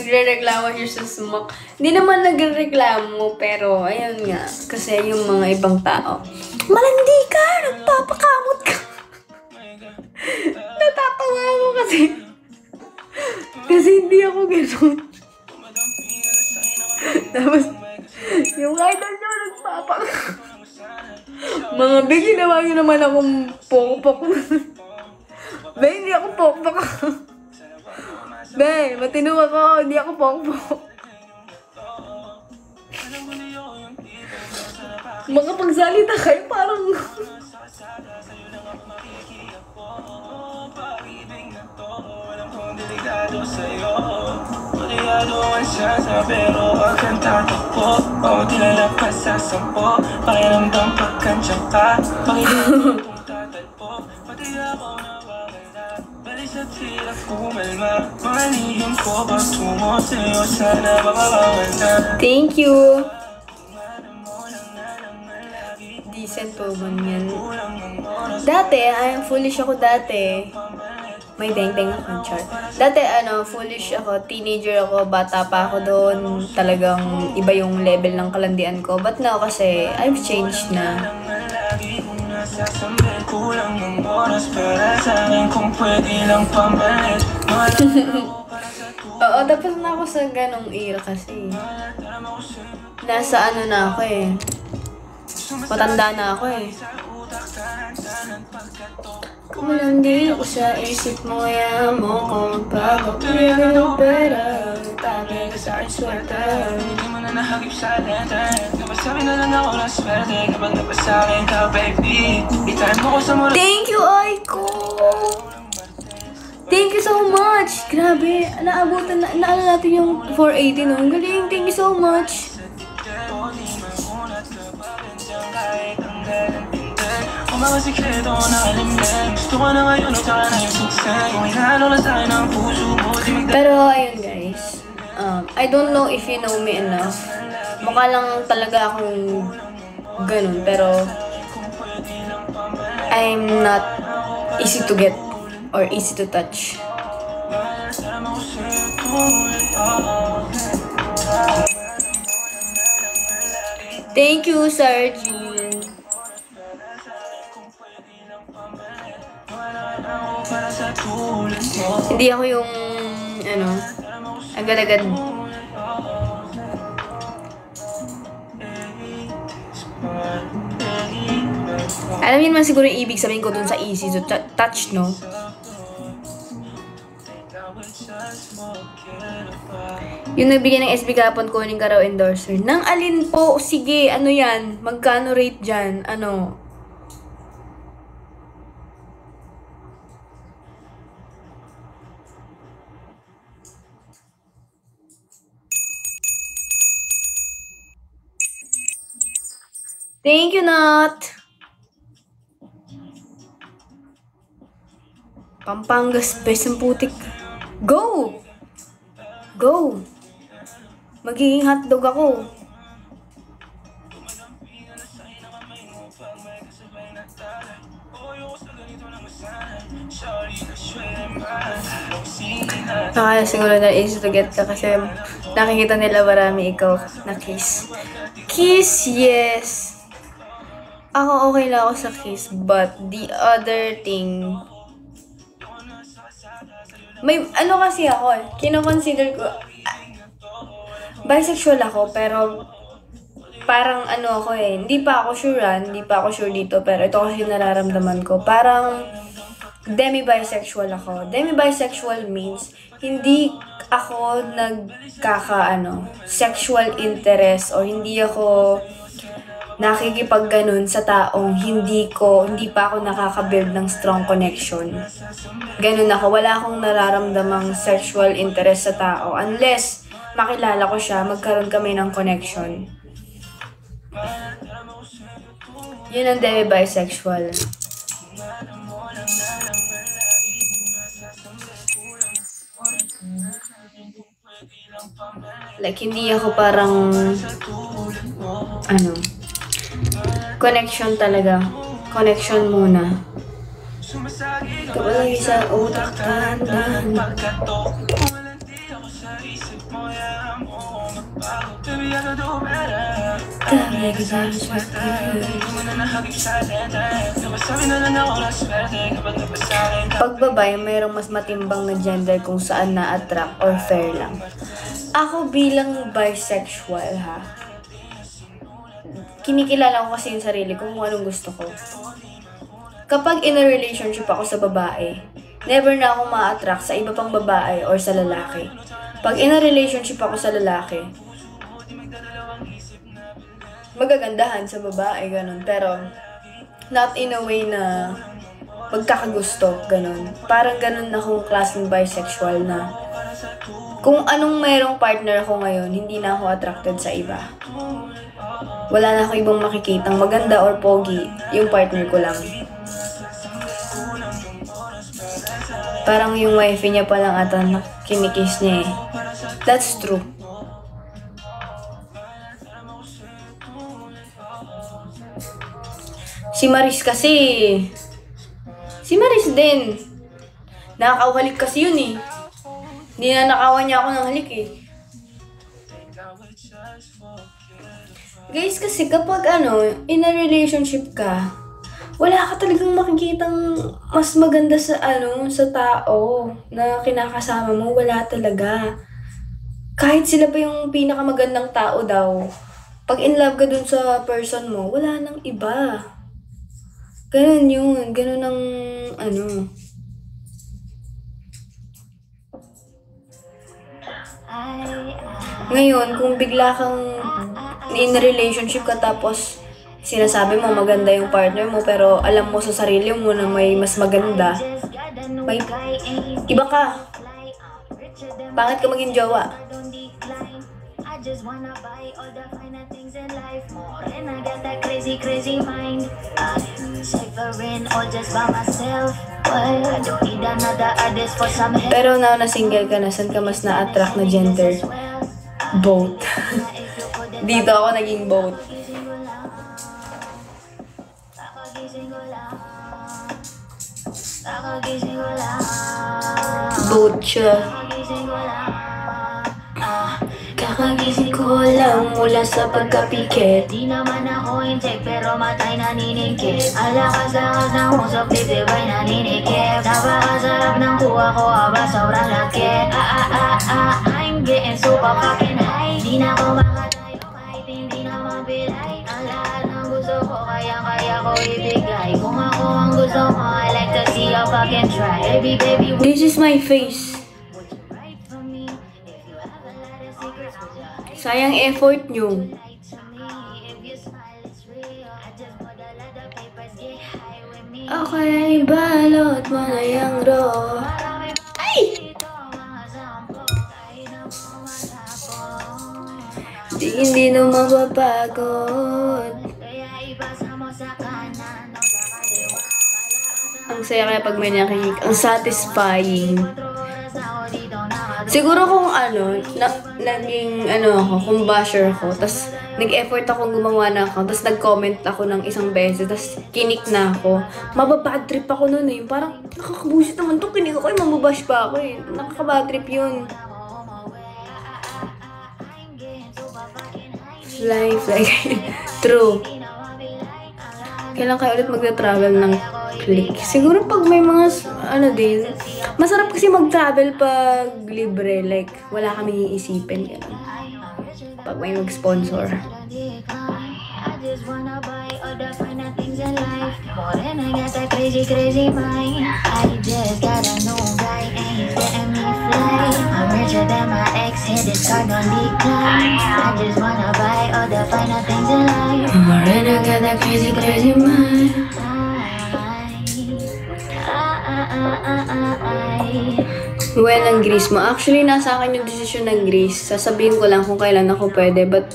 nagre-reklamo siya sa sumak. Hindi naman nagre-reklamo, pero ayun nga. Kasi yung mga ibang tao, malandi ka! Nagpapakamot ka! Natatawa ako kasi. Kasi hindi ako gano'n. Tapos, yung idol nyo nagpapakamot. Mga be, ginawa nyo naman akong pokpok. Be, hindi ako pokpok. Be, matino ako, hindi ako pokpok. Makapagsalita kayo, parang... pero wag kang tatakbo. O tilala pa sa sampo. Pakiramdam pagkansya ka. Pakilala kung tatalpo. Pati ako nawawala. Balisat sila kumalma. Mga lihim ko patungo sa'yo. Sana mababawal na. Thank you. Decent woman yan. Dati, foolish ako dati. May deng-deng akong chart. Dati, foolish ako, teenager ako, bata pa ako doon. Talagang iba yung level ng kalandian ko. But now, kasi, I've changed na. Oo, tapos na ako sa ganong era kasi. Nasa na ako eh. Matanda na ako eh. Kumalandi ako sa isip mo, kaya mo kung magpapapilihan ng pera. Tabi ka sa akin swerte. Hindi mo na nahagip sa lente. Napasabi na lang ako ng swerte kapag napasakin ka, baby. Itaan mo ko sa mura. Thank you, Aiko! Thank you so much! Grabe, naabutan na, naala natin yung 480 no? Galing, thank you so much! Pero ayun guys, I don't know if you know me enough. Mukha lang talaga akong ganun, pero I'm not easy to get or easy to touch. Thank you, Sergeant. Hindi ako yung, agad-agad. Alam niyo naman siguro yung ibig sabihin ko dun sa easy to touch, no? Yung nagbigay ng SB kapon, kunin ka raw endorser. Nang alin po? Sige, ano yan? Magkano rate dyan? Ano? Thank you, Nat! Pampangas, best ng putik. Go! Go! Magiging hotdog ako. Nakaya siguro na easy to get ka kasi nakikita nila marami ikaw na kiss. Kiss, yes! Ako okay lang ako sa kiss, but the other thing... May, kasi ako, kino-consider ko, bisexual ako, pero parang ako hindi pa ako sure dito, pero ito kasi nararamdaman ko, parang demi-bisexual ako. Demi-bisexual means, hindi ako sexual interest, or hindi ako nakikipag-ganon sa taong hindi pa ako nakaka-build ng strong connection. Ganun ako. Wala akong nararamdamang sexual interest sa tao unless makilala ko siya, magkaroon kami ng connection. Yun ang demi-bisexual. Like, hindi ako parang connection talaga. Connection muna. Kapalagi sa utak, tandaan. Pag babae, mayroong mas matimbang na gender kung saan na-attract or fair lang. Ako bilang bisexual ha, kinikilala ko kasi yung sarili ko kung anong gusto ko. Kapag in a relationship ako sa babae, never na ako ma-attract sa iba pang babae or sa lalaki. Pag in a relationship ako sa lalaki, magagandahan sa babae, ganun. Pero, not in a way na magkakagusto, ganun. Parang ganun akong klaseng bisexual na kung anong mayroong partner ko ngayon, hindi na ako attracted sa iba. Wala na ako ibang makikitang maganda or pogi, yung partner ko lang. Parang yung wife niya pa lang ata kinikiss niya eh. That's true. Si Maris kasi, si Maris din. Nakakauhalik kasi yun eh. Hindi na nakawan niya ako ng halik eh. Guys, kasi kapag in a relationship ka, wala ka talagang makikitang mas maganda sa sa tao na kinakasama mo. Wala talaga. Kahit sila pa yung pinakamagandang tao daw, pag in love ka dun sa person mo, wala nang iba. Ganun yun. Ganun ang Ngayon, kung bigla kang in a relationship ka tapos sinasabi mo maganda yung partner mo pero alam mo sa sarili mo na may mas maganda, may iba ka. Pangit ka maging jowa. Pero now na single ka na, saan ka mas na-attract na gender? Both. Dito ako naging both. Both siya. Kakagising ko lang mula sa pagkapikit. Di naman ako insect pero matay naniningkit. Alakas-lakas ng usap, titibay naninikip. Napakasarap ng kuha ko, aba sobrang lakit. I'm getting super fucking high. Di na ako makatayo kahit hindi na mapilay. Ang lahat ng gusto ko, kaya ko ibigay. Kung ako ang gusto mo, I like to see you fucking try. Baby, this is my face. Sayang effort nyo. Okay, balot mo na yung raw. Ay! Hindi na mapapagod. Ang saya kaya pag may nakikik. Ang satisfying. Siguro kung naging ako, kung basher ako, tas nag-effort akong gumawa na ako, tas nag-comment ako ng isang beses, tas kinik na ako, mababad trip ako nun eh. Parang, nakakabusit naman to, kinik ako eh, mababash pa ako eh. Nakakabad trip yun. Life, like, true. Kailan kayo ulit magta-travel ng click? Siguro pag may mga, din, masarap kasi mag-travel pag libre, like, wala kaming iisipin, gano'n. Pag may mag-sponsor. Well, ang Greece mo. Actually, nasa akin yung desisyon ng Greece. Sasabihin ko lang kung kailan ako pwede. But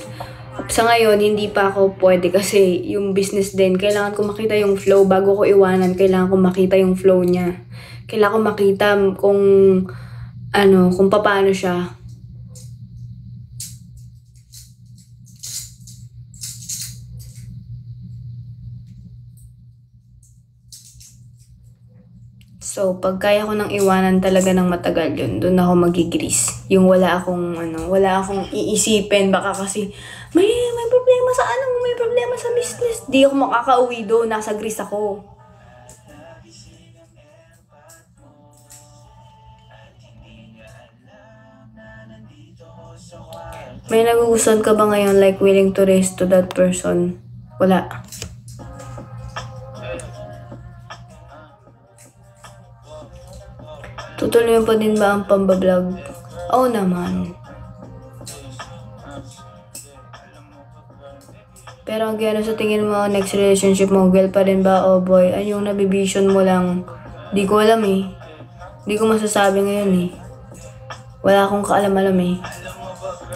sa ngayon, hindi pa ako pwede kasi yung business din. Kailangan ko makita yung flow bago ko iwanan. Kailangan ko makita yung flow niya. Kailangan ko makita kung kung paano siya. So, pag kaya ko nang iwanan talaga ng matagal yun, doon ako magigris. Yung wala akong iisipin. Baka kasi, may problema sa may problema sa business. Di ako makakauwi doon, nasa gris ako. May nagugustuhan ka ba ngayon, like willing to raise to that person? Wala. Tutuloy pa din ba ang pambablog? Oo naman. Pero ang gano'n sa tingin mo, next relationship mo, girl pa rin ba o boy? Ay, yung nabivision mo lang. Di ko alam eh. Di ko masasabi ngayon eh. Wala akong kaalam-alam eh.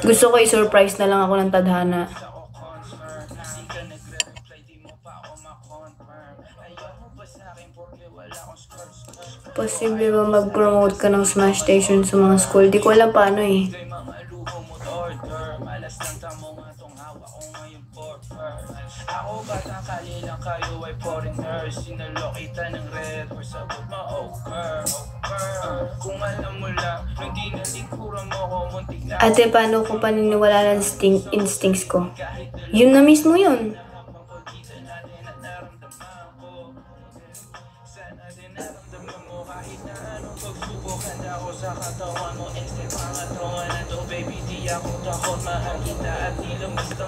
Gusto ko i-surprise na lang ako ng tadhana. Posible ba mag-promote ka ng Smash Station sa mga school? Di ko alam paano eh. Ako bata kalilang kayo ay foreigners. Sinalokita ng red or sabot ma-over. Kung alam mo lang, nung di nalikuran mo ko, muntik na. Ate, paano ko paniniwala ng instincts ko? Yun na mismo yun.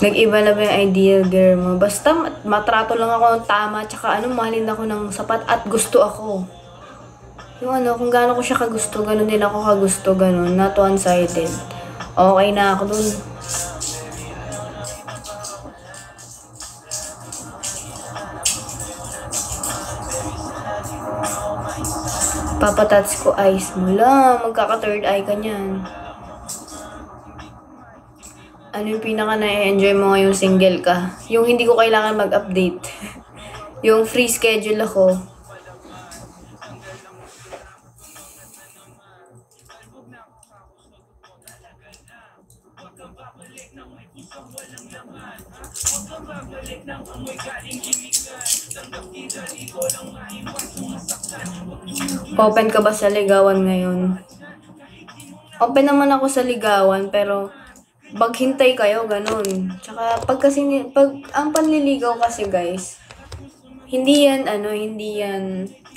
Nag-iba na ba yung ideal girl mo? Basta matrato lang ako ng tama, tsaka mahalin ako ng sapat at gusto ako. Yung kung gaano ko siya kagusto, ganun din ako kagusto, ganun. Not one-sided. Okay na ako dun. Papatats ko eyes mo lang. Magkaka-third eye ka niyan. Ano yung pinaka na-enjoy mo ngayong single ka? Yung hindi ko kailangan mag-update. Yung free schedule ako. Open ka ba sa ligawan ngayon? Open naman ako sa ligawan, pero maghintay kayo, ganun. Tsaka, pag ang panliligaw kasi, guys, hindi yan,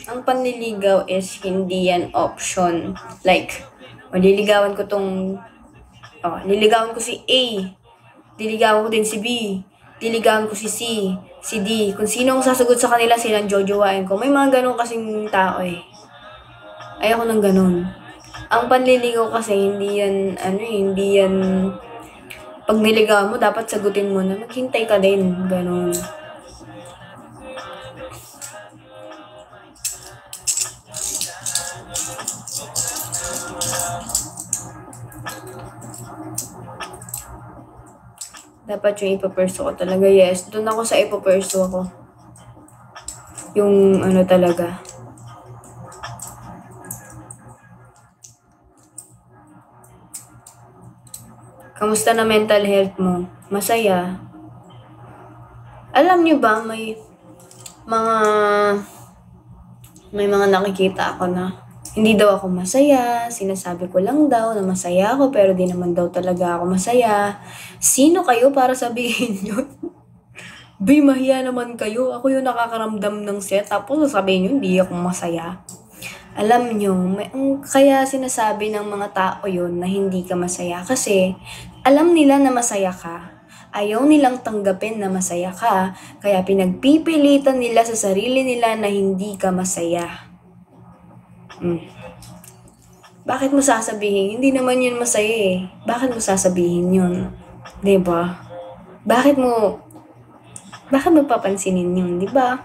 ang panliligaw is hindi yan option. Like, liligawan ko si A, diligawan ko din si B, diligawan ko si C, si D. Kung sino ang sasagot sa kanila, silang jojowain ko. May mga ganun kasing tao eh. Ayoko ng ganun. Ang panliligaw kasi, hindi yan, pag niligawan mo, dapat sagutin mo na maghintay ka din. Ganun. Dapat yung ipaperso ko talaga. Yes, doon ako sa ipaperso ako. Yung talaga. Kamusta na mental health mo? Masaya. Alam niyo ba, may mga nakikita ako na hindi daw ako masaya. Sinasabi ko lang daw na masaya ako, pero di naman daw talaga ako masaya. Sino kayo para sabihin yun? Bay, mahiya naman kayo. Ako yung nakakaramdam ng set. Tapos sasabihin nyo, hindi ako masaya. Alam nyo, kaya sinasabi ng mga tao yun na hindi ka masaya. Kasi alam nila na masaya ka. Ayaw nilang tanggapin na masaya ka. Kaya pinagpipilitan nila sa sarili nila na hindi ka masaya. Bakit mo sasabihin? Hindi naman yun masaya eh. Bakit mo sasabihin yun? Diba? Bakit mo papansinin yun? Diba?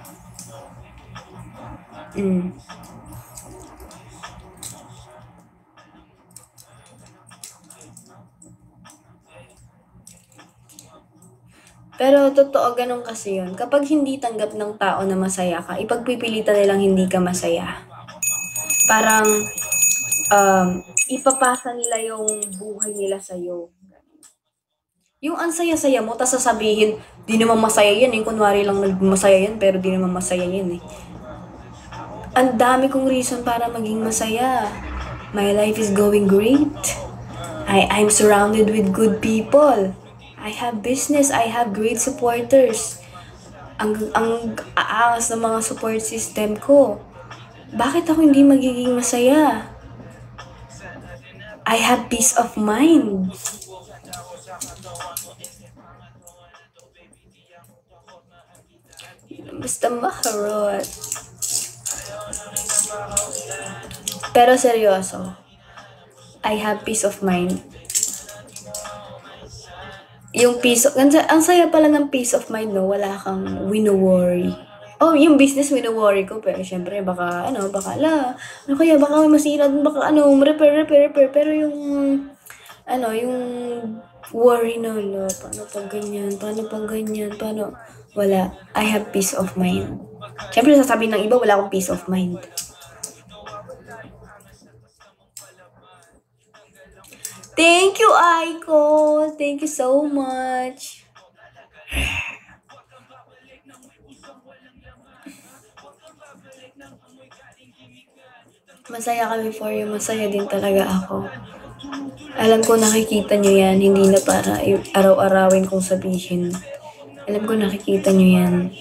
Pero totoo, ganun kasi yun. Kapag hindi tanggap ng tao na masaya ka, ipagpipilitan nilang hindi ka masaya. Parang, ipapasa nila yung buhay nila sa'yo. Yung ang saya-saya mo, tas sasabihin, di naman masaya yan eh. Kunwari lang masaya yan, pero di naman masaya yan eh. Ang dami kong reason para maging masaya. My life is going great. I'm surrounded with good people. I have business. I have great supporters. Ang aangas ng mga support system ko. Bakit ako hindi magiging masaya? I have peace of mind. Basta maharot. Pero seryoso, I have peace of mind. Yung peace of, ang saya pala ng peace of mind, no? Wala kang wino-worry. Oh, yung business wino-worry ko, pero syempre, baka ano kaya, baka may masira, baka repair. Pero yung, yung worry na, paano pag ganyan, paano, wala. I have peace of mind. Syempre, sasabihin ng iba, wala akong peace of mind. Thank you, Aiko. Thank you so much. Masaya kami for you. Masaya din talaga ako. Alam ko nakikita nyo yan. Hindi na para araw-arawin kong sabihin. Alam ko nakikita nyo yan.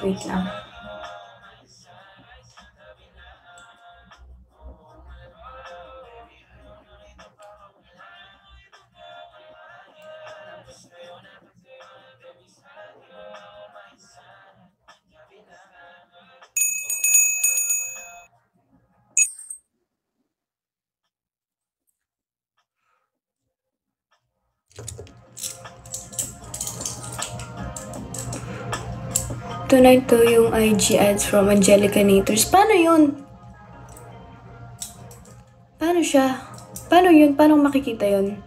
Wait lang. Tonight to yung IG ads from Angelica Nators. Paano yun? Paano siya? Paano yun? Paano makikita yun?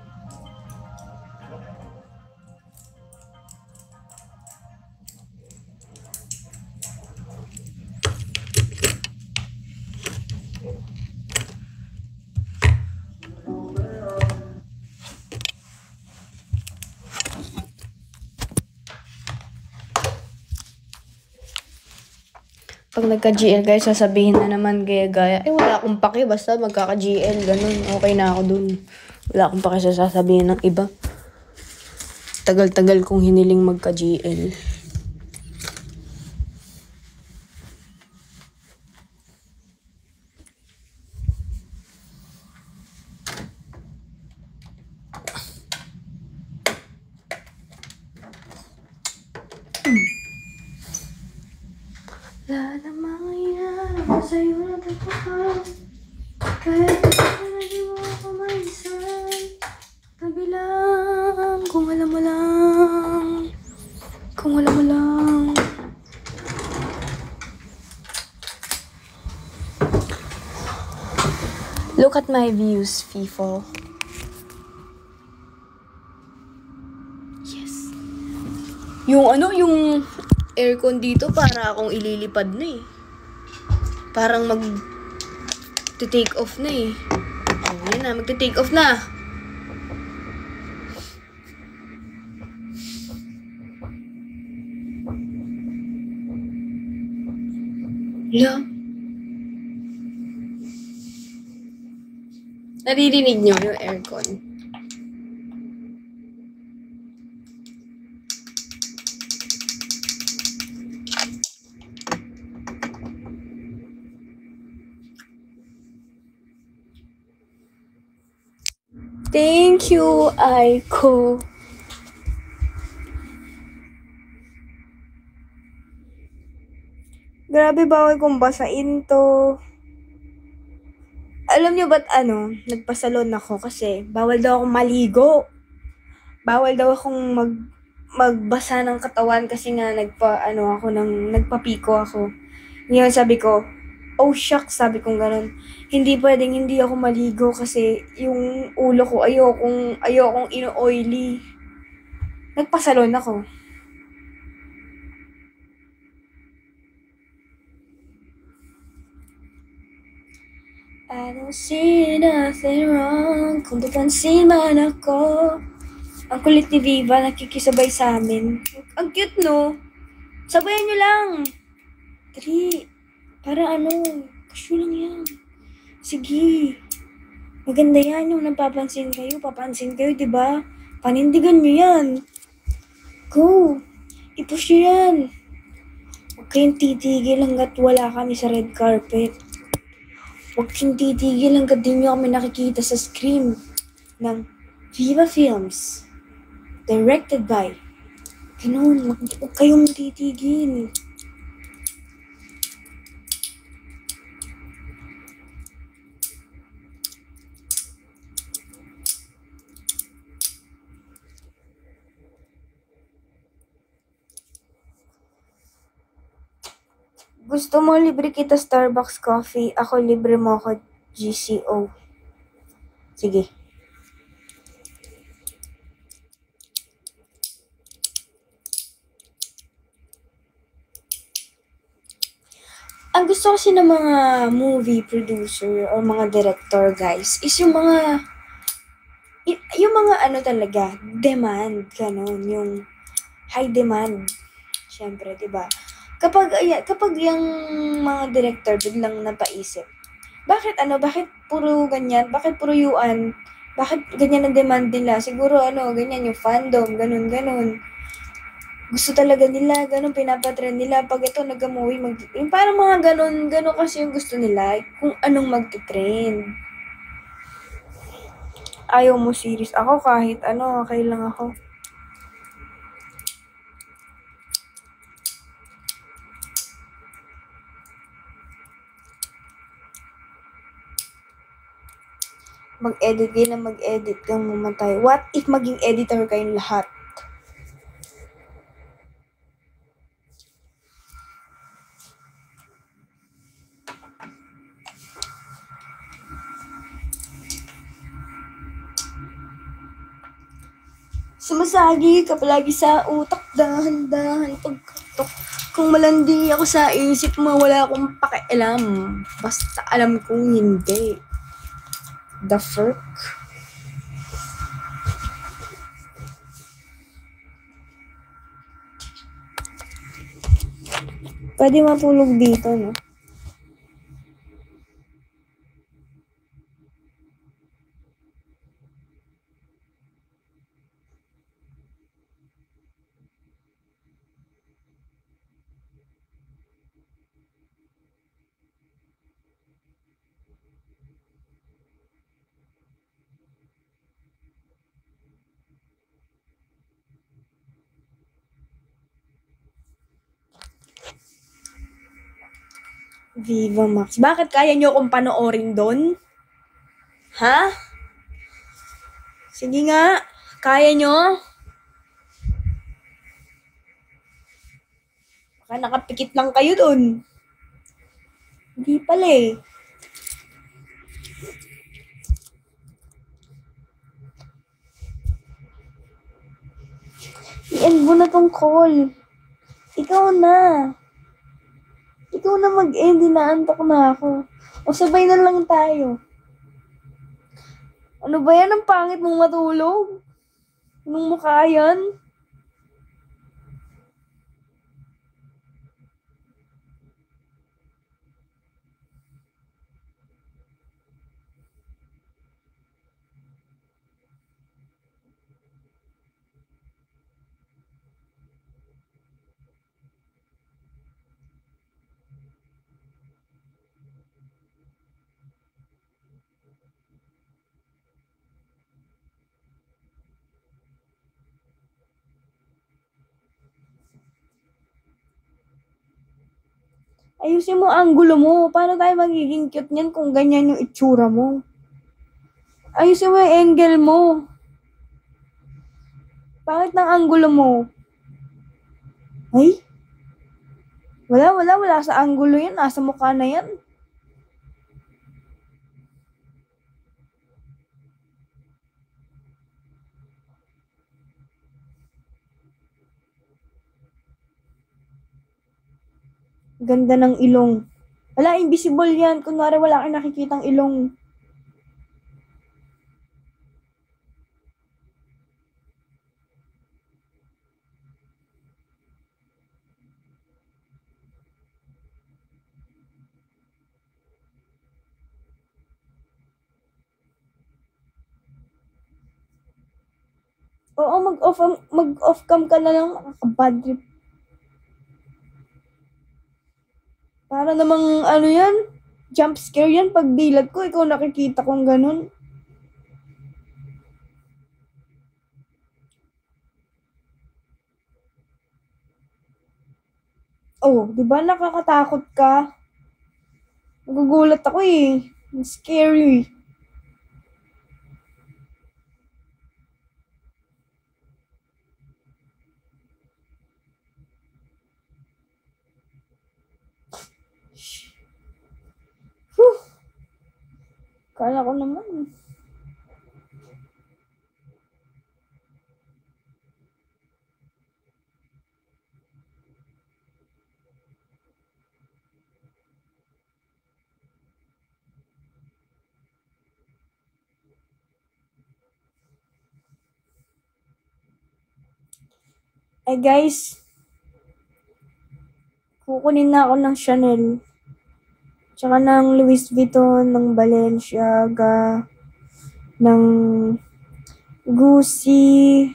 Pag nagka-GL guys, sasabihin na naman gaya-gaya. Wala akong pake, basta magkaka-GL, ganun. Okay na ako dun. Wala akong pake sa sasabihin ng iba. Tagal-tagal kong hiniling magka-GL. Lahat ng mga hinahanap ko sa'yo natagpuan. Kahit na di mo ako maisan. Tabi lang, kung alam mo lang. Kung alam mo lang. Look at my views, FIFO. Yes. Yung aircon dito para akong ililipad na eh. Parang mag-take off na eh. Oh, yan na, mag-take off na. Yeah. Naririnig nyo yung aircon. Thank you, Aiko. Grabe, bawal kong basain to. Alam niyo ba't nagpasalon ako kasi bawal daw akong maligo. Bawal daw akong magbasa ng katawan kasi nga nagpapiko ako. Ngayon sabi ko, oh shucks, sabi kong ganun. Hindi pwedeng hindi ako maligo kasi yung ulo ko ayokong ino-oily. Nagpasalon ako. I don't see nothing wrong kung papansin man ako. Ang kulit ni Viva, nakikisabay sa amin. Ang cute, no? Sabayan nyo lang. Dali. Para ano, kasyo lang yan. Sige. Maganda yan yung napapansin kayo. Papansin kayo, diba? Panindigan nyo yan. Go. I-push nyo yan. Huwag kayong titigil hanggat wala kami sa red carpet. Huwag kayong titigil hanggat di nyo kami nakikita sa screen ng Viva Films. Directed by. Ganun, huwag kayong titigil. Gusto mo libre kita Starbucks coffee, ako libre mo ako GCO. Sige. Ang gusto kasi ng mga movie producer or mga director, guys, is yung mga ano talaga, demand, ganun, yung high demand. Siyempre, 'di ba? Kapag yung mga director biglang napaisip, bakit puro ganyan? Bakit puro yuan? Bakit ganyan ang demand nila? Siguro ganyan yung fandom, ganun. Gusto talaga nila, ganun, pinapatrend nila. Pag ito nag-movie, yung parang mga ganun kasi yung gusto nila, kung anong magte-trend. Ayaw mo series. Ako kahit okay lang ako. Mag-edit kayo na mag-edit kang mamatay. What if maging editor kayong lahat? Sumasagi ka palagi sa utak, dahan-dahan pagkatok. Kung malandi ako sa isip mo, wala akong pakialam. Basta alam kong hindi. The frick? Pwede matulog dito, no? Viva Max. Bakit kaya nyo akong panoorin doon? Ha? Sige nga. Kaya nyo? Baka nakapikit lang kayo doon. Hindi pala eh. I-end mo na tong call. Ikaw na. Ikaw na mag-end, inaantok na ako. O sabay na lang tayo. Ano ba yan? Ang pangit mong matulog? Anong mukha yan? Ayusin mo ang gulo mo. Paano tayo magiging cute niyan kung ganyan yung itsura mo? Ayusin mo yung angle mo. Bakit ng anggulo mo? Ay? Wala sa anggulo yan. Nasa mukha na yan. Ganda ng ilong. Wala, invisible yan. Kunwari wala kang nakikitang ilong. Oo, mag-off cam ka na lang. Bad trip. Para namang ano yan, jump scare yan. Pag dilat ko, ikaw nakikita kong ganun. Oh, di ba nakakatakot ka? Nagugulat ako eh. Scary. Whew. Kala ko naman. Eh guys, kukunin na ako ng Chanel. Tsaka ng Louis Vuitton, ng Balenciaga, ng Gucci,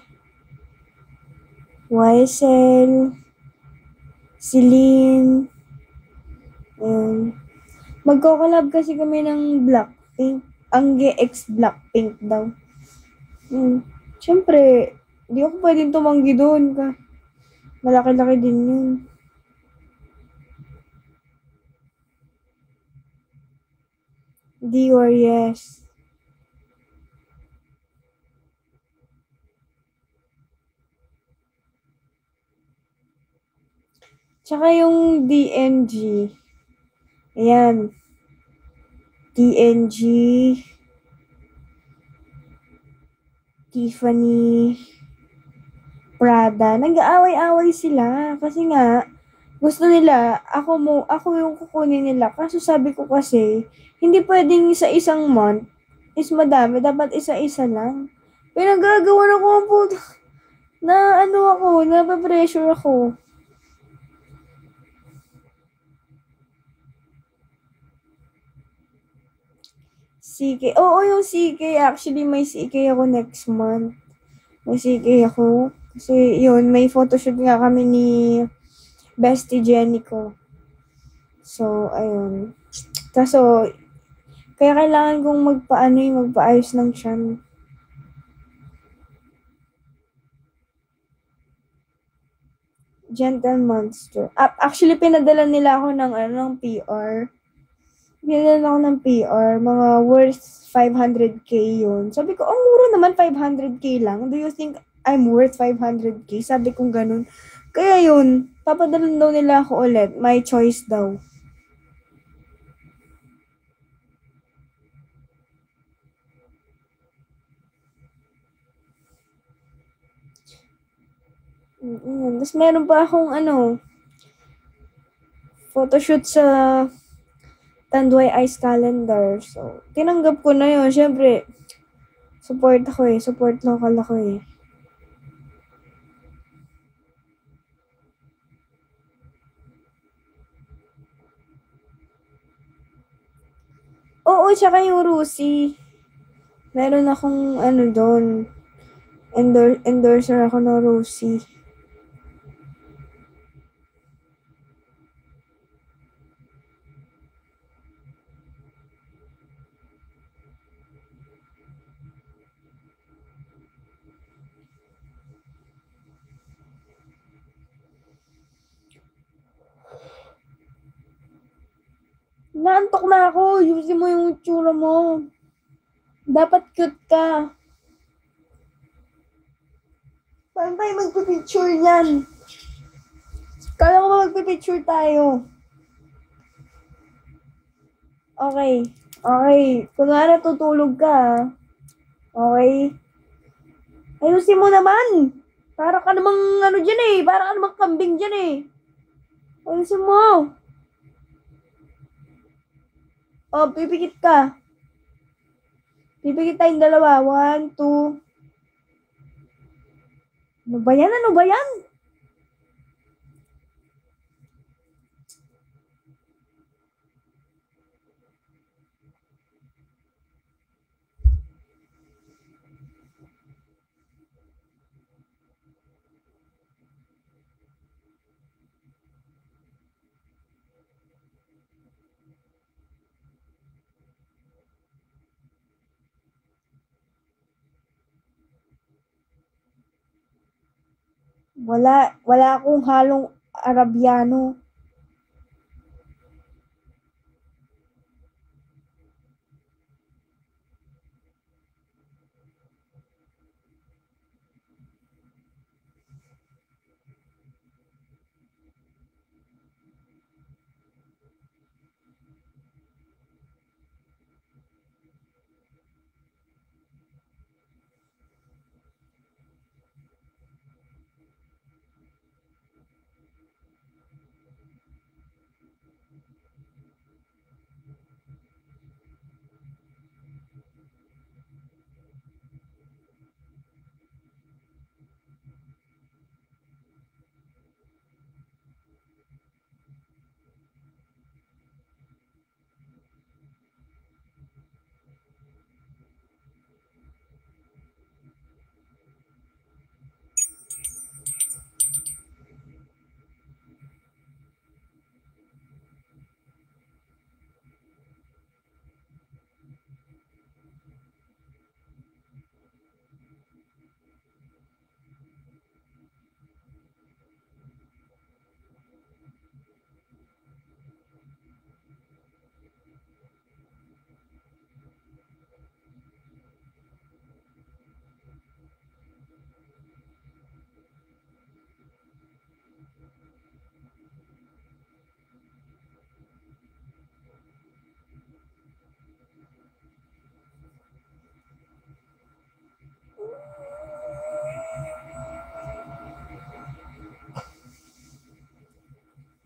YSL, Celine. Ayan. Magko-collab kasi kami ng Blackpink. Ang GX Blackpink daw. Siyempre, di ako pwedeng tumanggi doon. Malaki-laki din yun. Dior, yes. Tsaka yung DNG. Ayan. DNG. Tiffany. Prada. Nag-aaway-aaway sila. Kasi nga, gusto nila, ako yung kukunin nila. Kaso sabi ko kasi, hindi pwedeng sa isang month is madami. Dapat isa-isa lang. Pinagagawa na ko ang puto. Na ano ako, napapressure ako. CK. Oo, yung CK. Actually, may CK ako next month. May CK ako. Kasi, yun, may photoshoot nga kami ni Bestie Jenny ko. So, ayun. Kaso, kaya kailangan kong magpaayos ng tiyan. Gentle Monster. Actually, pinadala nila ako ng PR. Pinadala ako ng PR. Mga worth 500k yun. Sabi ko, ang mura naman 500k lang. Do you think I'm worth 500k? Sabi kong ganun. Kaya yun, papadalan daw nila ako ulit. My choice daw. Tapos meron pa akong photoshoot sa Tanduay Ice Calendar. So, tinanggap ko na yun. Siyempre, support ako eh. Support local ako eh. Oo, tsaka yung Rusi. Meron akong doon. Endorser ako ng Rusi. Naantok na ako. Yusin mo yung itsura mo. Dapat cute ka. Paano tayo magpipicture yan? Kala ko ba magpipicture tayo? Okay. Okay. Kunwari tutulog ka. Okay. Ayusin mo naman. Para ka namang dyan eh. Para ka namang kambing dyan eh. Ayusin mo. Oh, pipikit ka. Pipikit tayong dalawa. 1, 2. Ano ba yan? Ano ba yan? Wala akong halong Arabiano.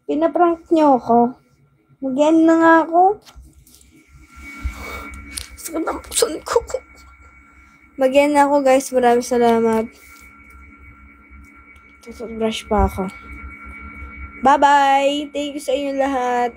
Pinaprank niyo ako. Mag-end na nga ako. Sakit ang puson ko. Mag-end na ako, guys. Maraming salamat. Toothbrush pa ako. Bye-bye! Thank you sa inyo lahat.